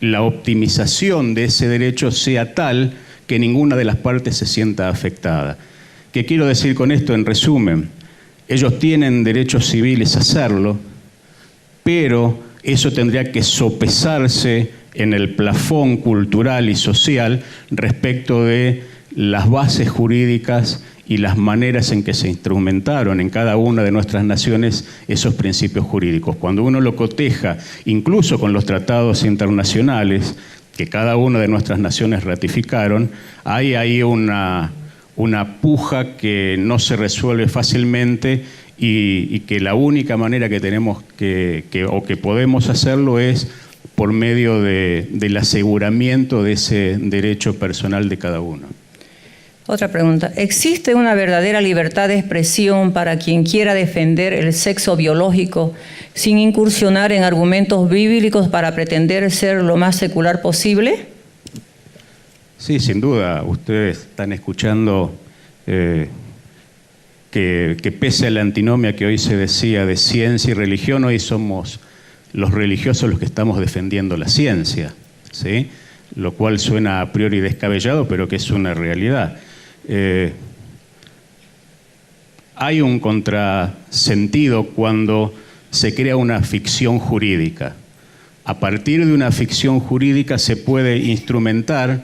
la optimización de ese derecho sea tal que ninguna de las partes se sienta afectada. ¿Qué quiero decir con esto? En resumen, ellos tienen derechos civiles a hacerlo, pero eso tendría que sopesarse en el plafón cultural y social respecto de las bases jurídicas y las maneras en que se instrumentaron en cada una de nuestras naciones esos principios jurídicos. Cuando uno lo coteja, incluso con los tratados internacionales que cada una de nuestras naciones ratificaron, hay ahí una puja que no se resuelve fácilmente y que la única manera que tenemos que podemos hacerlo es por medio del aseguramiento de ese derecho personal de cada uno. Otra pregunta. ¿Existe una verdadera libertad de expresión para quien quiera defender el sexo biológico sin incursionar en argumentos bíblicos para pretender ser lo más secular posible? Sí, sin duda. Ustedes están escuchando que pese a la antinomia que hoy se decía de ciencia y religión, hoy somos los religiosos los que estamos defendiendo la ciencia, ¿sí? Lo cual suena a priori descabellado, pero que es una realidad. Hay un contrasentido cuando se crea una ficción jurídica. A partir de una ficción jurídica se puede instrumentar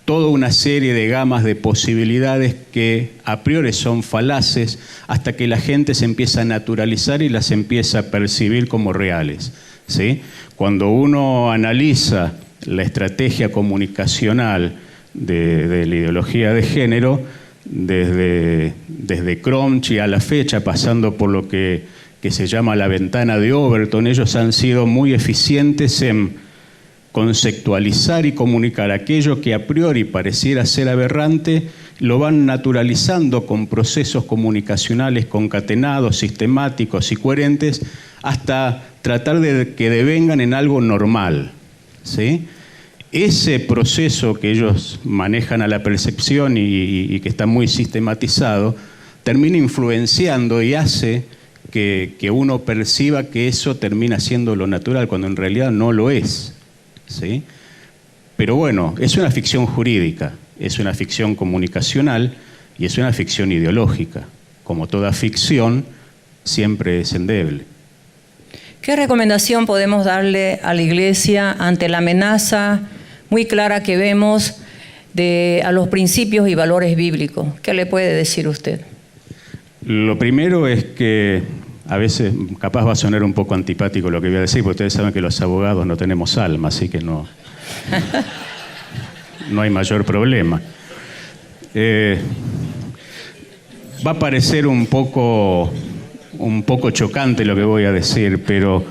toda una serie de gamas de posibilidades que a priori son falaces hasta que la gente se empieza a naturalizar y las empieza a percibir como reales, ¿sí? Cuando uno analiza la estrategia comunicacional de la ideología de género, desde Gramsci a la fecha, pasando por lo que se llama la ventana de Overton, ellos han sido muy eficientes en conceptualizar y comunicar aquello que a priori pareciera ser aberrante, lo van naturalizando con procesos comunicacionales concatenados, sistemáticos y coherentes, hasta tratar de que devengan en algo normal, ¿sí? Ese proceso que ellos manejan a la percepción y que está muy sistematizado, termina influenciando y hace que uno perciba que eso termina siendo lo natural, cuando en realidad no lo es, ¿sí? Pero bueno, es una ficción jurídica, es una ficción comunicacional y es una ficción ideológica. Como toda ficción, siempre es endeble. ¿Qué recomendación podemos darle a la Iglesia ante la amenaza muy clara que vemos a los principios y valores bíblicos? ¿Qué le puede decir usted? Lo primero es que a veces capaz va a sonar un poco antipático lo que voy a decir, porque ustedes saben que los abogados no tenemos alma, así que no hay mayor problema. Va a parecer un poco chocante lo que voy a decir, pero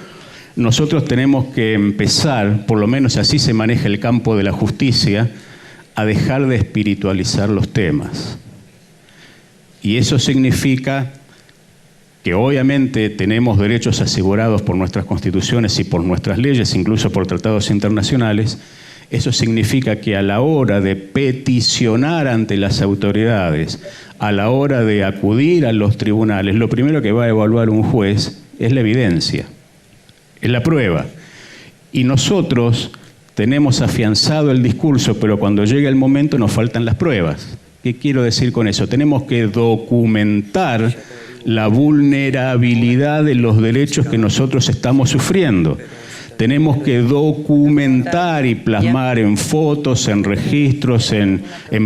nosotros tenemos que empezar, por lo menos así se maneja el campo de la justicia, a dejar de espiritualizar los temas. Y eso significa que obviamente tenemos derechos asegurados por nuestras constituciones y por nuestras leyes, incluso por tratados internacionales. Eso significa que a la hora de peticionar ante las autoridades, a la hora de acudir a los tribunales, lo primero que va a evaluar un juez es la evidencia, es la prueba. Y nosotros tenemos afianzado el discurso, pero cuando llega el momento nos faltan las pruebas. ¿Qué quiero decir con eso? Tenemos que documentar la vulnerabilidad de los derechos que nosotros estamos sufriendo. Tenemos que documentar y plasmar en fotos, en registros, en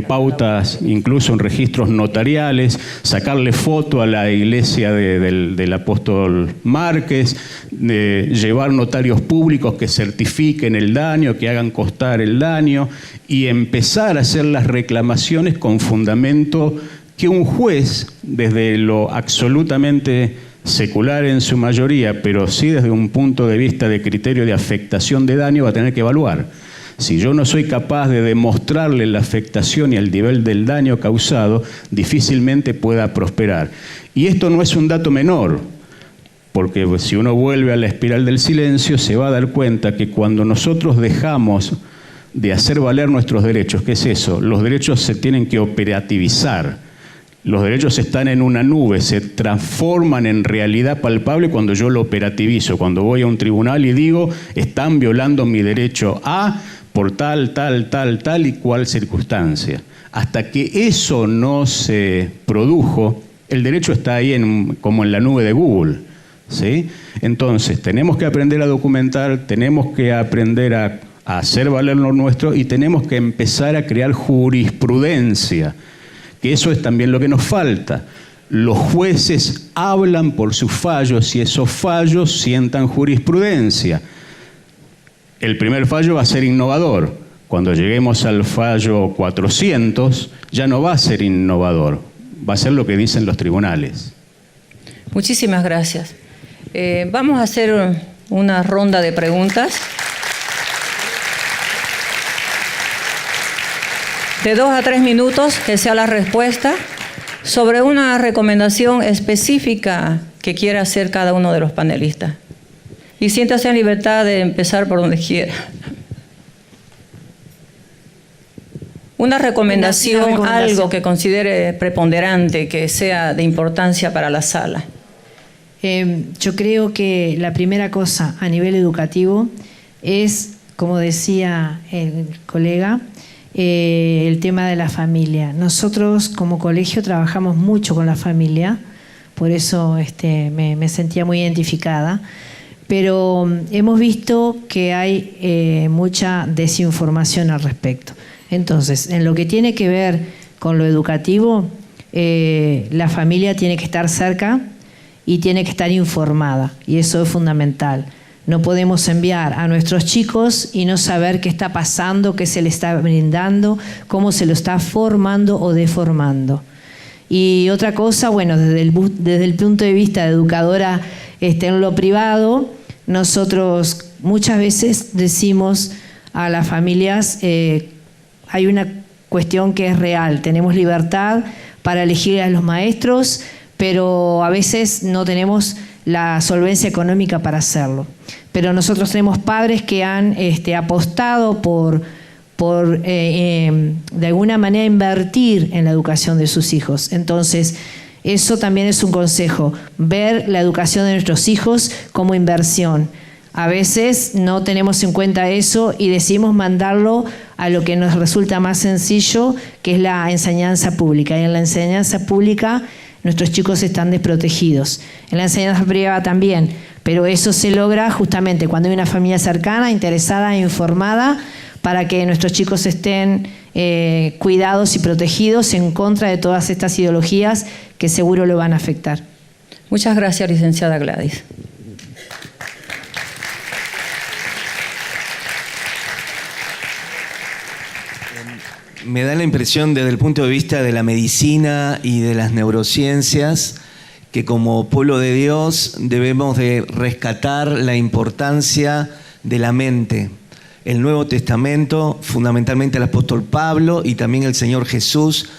pautas, incluso en registros notariales, sacarle foto a la iglesia del apóstol Márquez, llevar notarios públicos que certifiquen el daño, que hagan constar el daño y empezar a hacer las reclamaciones con fundamento que un juez, desde lo absolutamente secular en su mayoría, pero sí desde un punto de vista de criterio de afectación de daño, va a tener que evaluar. Si yo no soy capaz de demostrarle la afectación y el nivel del daño causado, difícilmente pueda prosperar. Y esto no es un dato menor, porque si uno vuelve a la espiral del silencio, se va a dar cuenta que cuando nosotros dejamos de hacer valer nuestros derechos, ¿qué es eso? Los derechos se tienen que operativizar. Los derechos están en una nube, se transforman en realidad palpable cuando yo lo operativizo, cuando voy a un tribunal y digo, están violando mi derecho a por tal y cual circunstancia. Hasta que eso no se produjo, el derecho está ahí como en la nube de Google, ¿sí? Entonces, tenemos que aprender a documentar, tenemos que aprender a hacer valer lo nuestro y tenemos que empezar a crear jurisprudencia. Que eso es también lo que nos falta. Los jueces hablan por sus fallos y esos fallos sientan jurisprudencia. El primer fallo va a ser innovador. Cuando lleguemos al fallo 400, ya no va a ser innovador, va a ser lo que dicen los tribunales. Muchísimas gracias. Vamos a hacer una ronda de preguntas. De 2 a 3 minutos, que sea la respuesta, sobre una recomendación específica que quiera hacer cada uno de los panelistas. Y siéntase en libertad de empezar por donde quiera. Una recomendación, algo que considere preponderante, que sea de importancia para la sala. Yo creo que la primera cosa a nivel educativo es, como decía el colega, el tema de la familia. Nosotros como colegio trabajamos mucho con la familia, por eso me sentía muy identificada, pero hemos visto que hay mucha desinformación al respecto. Entonces, en lo que tiene que ver con lo educativo, la familia tiene que estar cerca y tiene que estar informada, y eso es fundamental. No podemos enviar a nuestros chicos y no saber qué está pasando, qué se le está brindando, cómo se lo está formando o deformando. Y otra cosa, bueno, desde el punto de vista de educadora en lo privado, nosotros muchas veces decimos a las familias, hay una cuestión que es real, tenemos libertad para elegir a los maestros, pero a veces no tenemos la solvencia económica para hacerlo. Pero nosotros tenemos padres que han apostado por de alguna manera invertir en la educación de sus hijos. Entonces, eso también es un consejo, ver la educación de nuestros hijos como inversión. A veces no tenemos en cuenta eso y decidimos mandarlo a lo que nos resulta más sencillo, que es la enseñanza pública. Y en la enseñanza pública nuestros chicos están desprotegidos. En la enseñanza privada también, pero eso se logra justamente cuando hay una familia cercana, interesada e informada, para que nuestros chicos estén cuidados y protegidos en contra de todas estas ideologías que seguro lo van a afectar. Muchas gracias, licenciada Gladys. Me da la impresión desde el punto de vista de la medicina y de las neurociencias que como pueblo de Dios debemos de rescatar la importancia de la mente. El Nuevo Testamento, fundamentalmente el apóstol Pablo y también el Señor Jesús,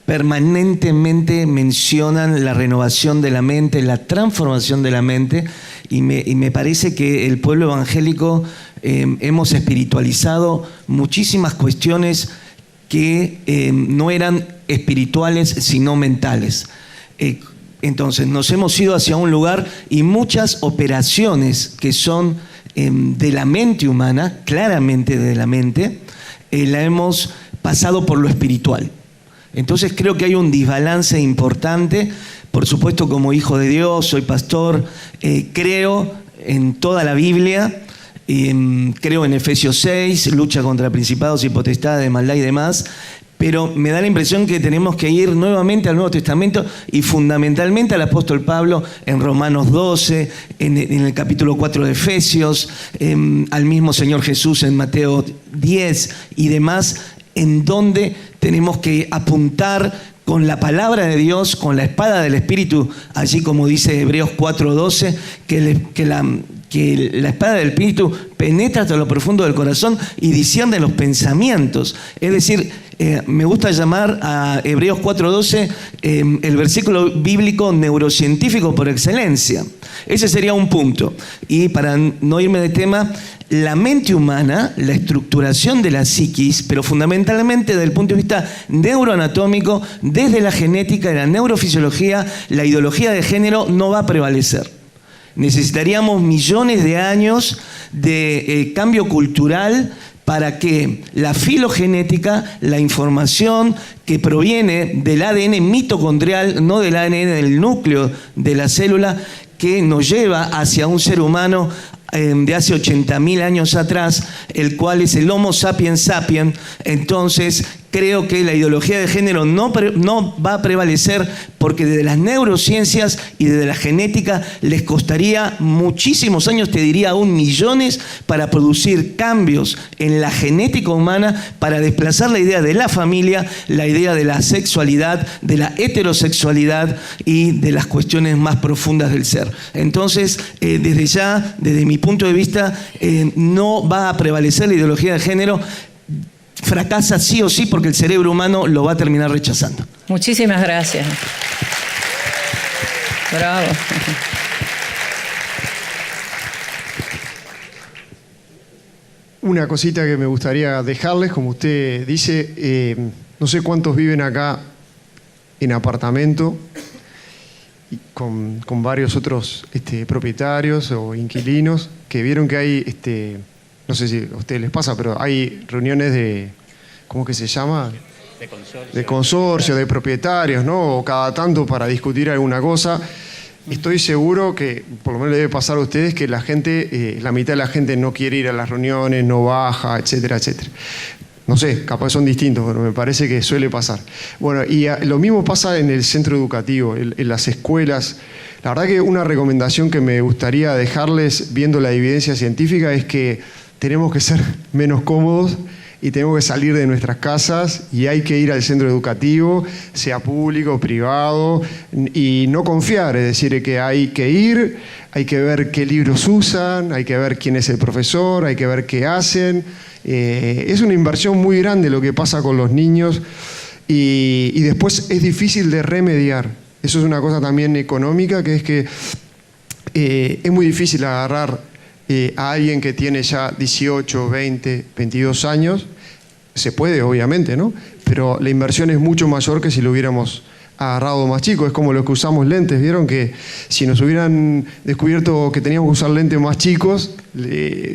permanentemente mencionan la renovación de la mente, la transformación de la mente, y me parece que el pueblo evangélico hemos espiritualizado muchísimas cuestiones que no eran espirituales sino mentales. Entonces nos hemos ido hacia un lugar y muchas operaciones que son de la mente humana, claramente de la mente, la hemos pasado por lo espiritual. Entonces creo que hay un desbalance importante. Por supuesto, como hijo de Dios, soy pastor, creo en toda la Biblia, creo en Efesios 6, lucha contra principados y potestades de maldad y demás, pero me da la impresión que tenemos que ir nuevamente al Nuevo Testamento y fundamentalmente al apóstol Pablo en Romanos 12, en el capítulo 4 de Efesios, al mismo Señor Jesús en Mateo 10 y demás, en donde tenemos que apuntar con la palabra de Dios, con la espada del Espíritu, allí como dice Hebreos 4:12, que la espada del Espíritu penetra hasta lo profundo del corazón y discierne los pensamientos. Es decir, me gusta llamar a Hebreos 4:12 el versículo bíblico neurocientífico por excelencia. Ese sería un punto. Y para no irme de tema, la mente humana, la estructuración de la psiquis, pero fundamentalmente desde el punto de vista neuroanatómico, desde la genética y la neurofisiología, la ideología de género no va a prevalecer. Necesitaríamos millones de años de cambio cultural para que la filogenética, la información que proviene del ADN mitocondrial, no del ADN del núcleo de la célula, que nos lleva hacia un ser humano de hace 80.000 años atrás, el cual es el Homo sapiens sapiens. Entonces creo que la ideología de género no va a prevalecer, porque desde las neurociencias y desde la genética les costaría muchísimos años, te diría aún millones, para producir cambios en la genética humana, para desplazar la idea de la familia, la idea de la sexualidad, de la heterosexualidad y de las cuestiones más profundas del ser. Entonces, desde ya, desde mi punto de vista, no va a prevalecer la ideología de género. Fracasa sí o sí, porque el cerebro humano lo va a terminar rechazando. Muchísimas gracias. Bravo. Una cosita que me gustaría dejarles, como usted dice, no sé cuántos viven acá en apartamento con varios otros propietarios o inquilinos que vieron que hay, no sé si a ustedes les pasa, pero hay reuniones de, ¿cómo que se llama? De consorcio, de propietarios, ¿no? O cada tanto para discutir alguna cosa. Estoy seguro que, por lo menos le debe pasar a ustedes, que la gente, la mitad de la gente no quiere ir a las reuniones, no baja, etcétera, etcétera. No sé, capaz son distintos, pero me parece que suele pasar. Bueno, y lo mismo pasa en el centro educativo, en las escuelas. La verdad que una recomendación que me gustaría dejarles, viendo la evidencia científica, es que tenemos que ser menos cómodos y tenemos que salir de nuestras casas y hay que ir al centro educativo, sea público o privado, y no confiar, es decir, que hay que ir, hay que ver qué libros usan, hay que ver quién es el profesor, hay que ver qué hacen. Es una inversión muy grande lo que pasa con los niños y después es difícil de remediar. Eso es una cosa también económica, que es que es muy difícil agarrar a alguien que tiene ya 18, 20, 22 años. Se puede, obviamente, ¿no? Pero la inversión es mucho mayor que si lo hubiéramos agarrado más chico. Es como los que usamos lentes. Vieron que si nos hubieran descubierto que teníamos que usar lentes más chicos,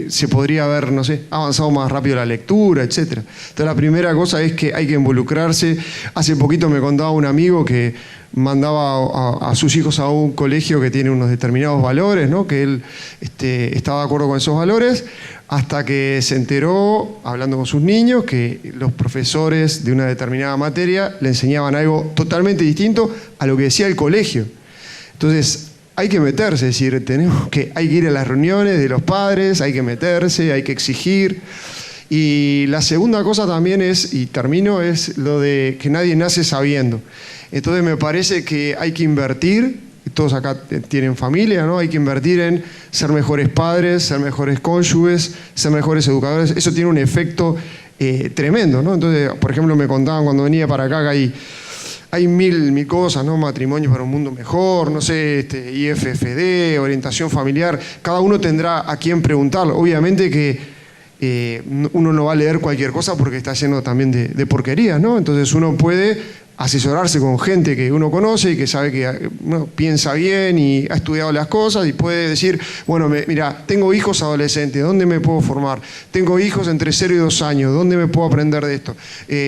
se podría haber, no sé, avanzado más rápido la lectura, etc. Entonces la primera cosa es que hay que involucrarse. Hace poquito me contaba un amigo que mandaba a sus hijos a un colegio que tiene unos determinados valores, ¿no? Que él estaba de acuerdo con esos valores, hasta que se enteró, hablando con sus niños, que los profesores de una determinada materia le enseñaban algo totalmente distinto a lo que decía el colegio. Entonces hay que meterse, es decir, hay que ir a las reuniones de los padres, hay que meterse, hay que exigir. Y la segunda cosa también es, y termino, es lo de que nadie nace sabiendo. Entonces me parece que hay que invertir, todos acá tienen familia, ¿no? Hay que invertir en ser mejores padres, ser mejores cónyuges, ser mejores educadores. Eso tiene un efecto tremendo, ¿no? Entonces, por ejemplo, me contaban cuando venía para acá que hay mil cosas, ¿no? Matrimonios para un mundo mejor, no sé, IFFD, orientación familiar. Cada uno tendrá a quién preguntarlo. Obviamente que uno no va a leer cualquier cosa porque está lleno también de porquerías, ¿no? Entonces uno puede asesorarse con gente que uno conoce y que sabe que piensa bien y ha estudiado las cosas y puede decir, bueno, mira, tengo hijos adolescentes, ¿dónde me puedo formar? Tengo hijos entre 0 y 2 años, ¿dónde me puedo aprender de esto?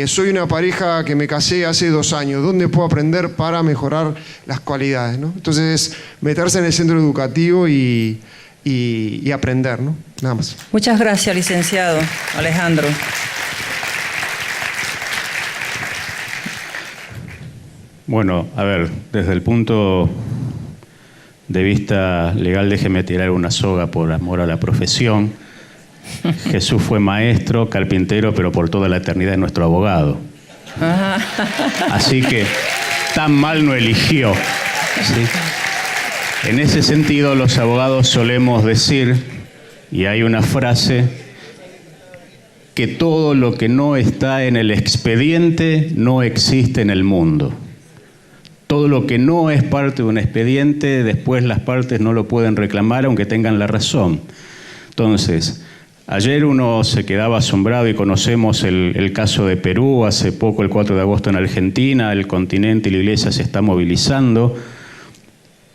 Soy una pareja que me casé hace 2 años, ¿dónde puedo aprender para mejorar las cualidades, ¿no? Entonces, meterse en el centro educativo y aprender, ¿no? Nada más. Muchas gracias, licenciado Alejandro. Bueno, a ver, desde el punto de vista legal, déjeme tirar una soga por amor a la profesión. Jesús fue maestro, carpintero, pero por toda la eternidad es nuestro abogado. Así que tan mal no eligió, ¿sí? En ese sentido, los abogados solemos decir, y hay una frase, que todo lo que no está en el expediente no existe en el mundo. Todo lo que no es parte de un expediente, después las partes no lo pueden reclamar aunque tengan la razón. Entonces, ayer uno se quedaba asombrado y conocemos el caso de Perú, hace poco, el 4 de agosto en Argentina, el continente y la iglesia se está movilizando,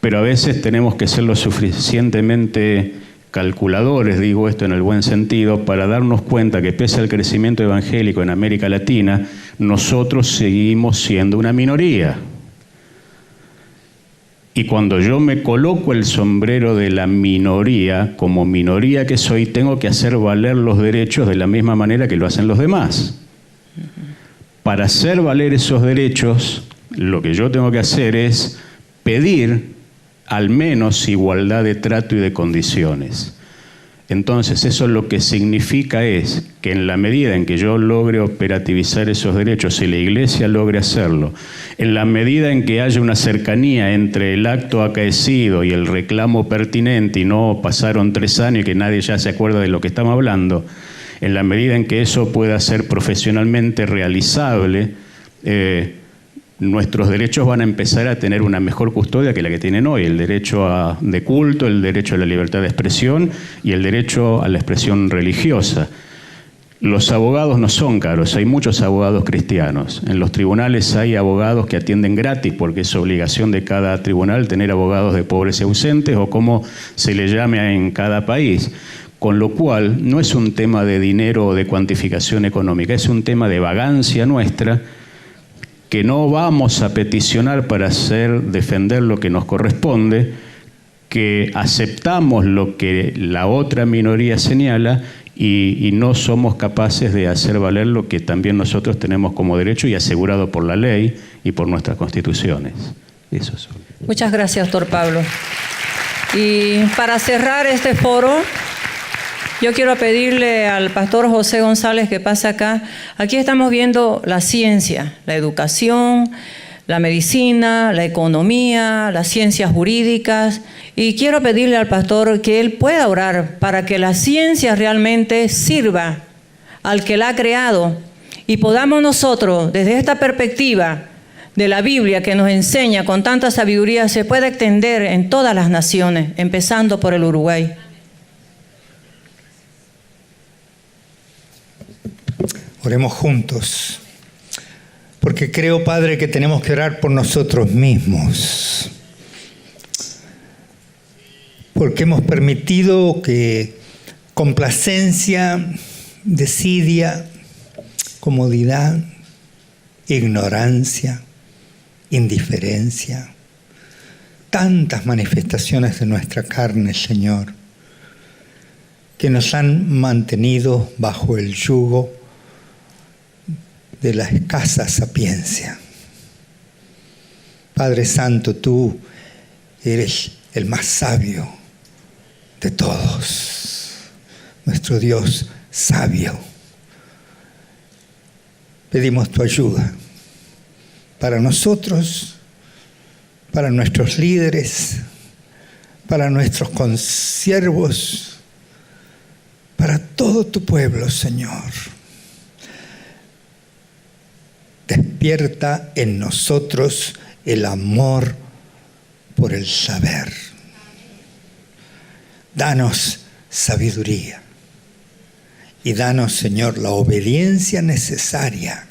pero a veces tenemos que ser lo suficientemente calculadores, digo esto en el buen sentido, para darnos cuenta que pese al crecimiento evangélico en América Latina, nosotros seguimos siendo una minoría. Y cuando yo me coloco el sombrero de la minoría, como minoría que soy, tengo que hacer valer los derechos de la misma manera que lo hacen los demás. Para hacer valer esos derechos, lo que yo tengo que hacer es pedir al menos igualdad de trato y de condiciones. Entonces, eso lo que significa es que en la medida en que yo logre operativizar esos derechos y la Iglesia logre hacerlo, en la medida en que haya una cercanía entre el acto acaecido y el reclamo pertinente y no pasaron 3 años y que nadie ya se acuerda de lo que estamos hablando, en la medida en que eso pueda ser profesionalmente realizable, nuestros derechos van a empezar a tener una mejor custodia que la que tienen hoy, el derecho de culto, el derecho a la libertad de expresión y el derecho a la expresión religiosa. Los abogados no son caros, hay muchos abogados cristianos. En los tribunales hay abogados que atienden gratis porque es obligación de cada tribunal tener abogados de pobres y ausentes o como se le llame en cada país. Con lo cual no es un tema de dinero o de cuantificación económica, es un tema de vagancia nuestra que no vamos a peticionar para defender lo que nos corresponde, que aceptamos lo que la otra minoría señala y no somos capaces de hacer valer lo que también nosotros tenemos como derecho y asegurado por la ley y por nuestras constituciones. Eso es. Muchas gracias, doctor Pablo. Y para cerrar este foro, yo quiero pedirle al pastor José González que pase acá. Aquí estamos viendo la ciencia, la educación, la medicina, la economía, las ciencias jurídicas. Y quiero pedirle al pastor que él pueda orar para que la ciencia realmente sirva al que la ha creado y podamos nosotros, desde esta perspectiva de la Biblia que nos enseña con tanta sabiduría, se pueda extender en todas las naciones, empezando por el Uruguay. Oremos juntos, porque creo, Padre, que tenemos que orar por nosotros mismos, porque hemos permitido que complacencia, desidia, comodidad, ignorancia, indiferencia, tantas manifestaciones de nuestra carne, Señor, que nos han mantenido bajo el yugo de la escasa sapiencia. Padre Santo, tú eres el más sabio de todos, nuestro Dios sabio. Pedimos tu ayuda para nosotros, para nuestros líderes, para nuestros consiervos, para todo tu pueblo, Señor. despierta en nosotros el amor por el saber. Danos sabiduría y danos, Señor, la obediencia necesaria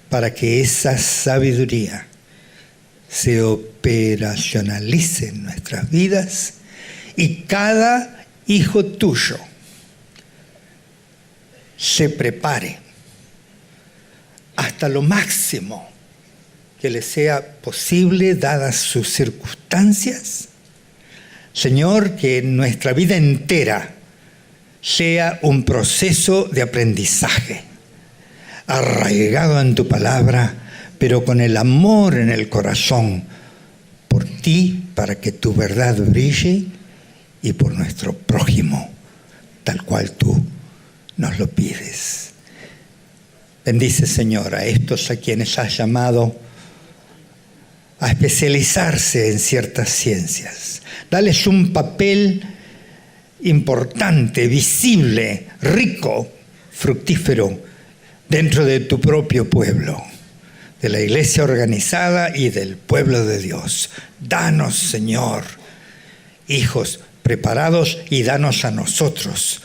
para que esa sabiduría se operacionalice en nuestras vidas y cada hijo tuyo se prepare hasta lo máximo que le sea posible dadas sus circunstancias. Señor, que nuestra vida entera sea un proceso de aprendizaje, arraigado en tu palabra, pero con el amor en el corazón por ti, para que tu verdad brille, y por nuestro prójimo, tal cual tú nos lo pides. Bendice, Señor, a estos a quienes has llamado a especializarse en ciertas ciencias. Dales un papel importante, visible, rico, fructífero dentro de tu propio pueblo, de la iglesia organizada y del pueblo de Dios. Danos, Señor, hijos preparados, y danos a nosotros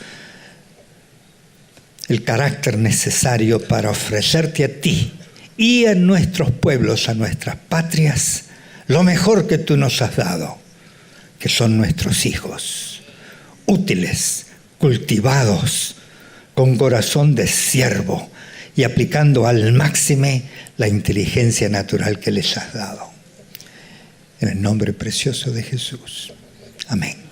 el carácter necesario para ofrecerte a ti y a nuestros pueblos, a nuestras patrias, lo mejor que tú nos has dado, que son nuestros hijos, útiles, cultivados, con corazón de siervo y aplicando al máximo la inteligencia natural que les has dado. En el nombre precioso de Jesús. Amén.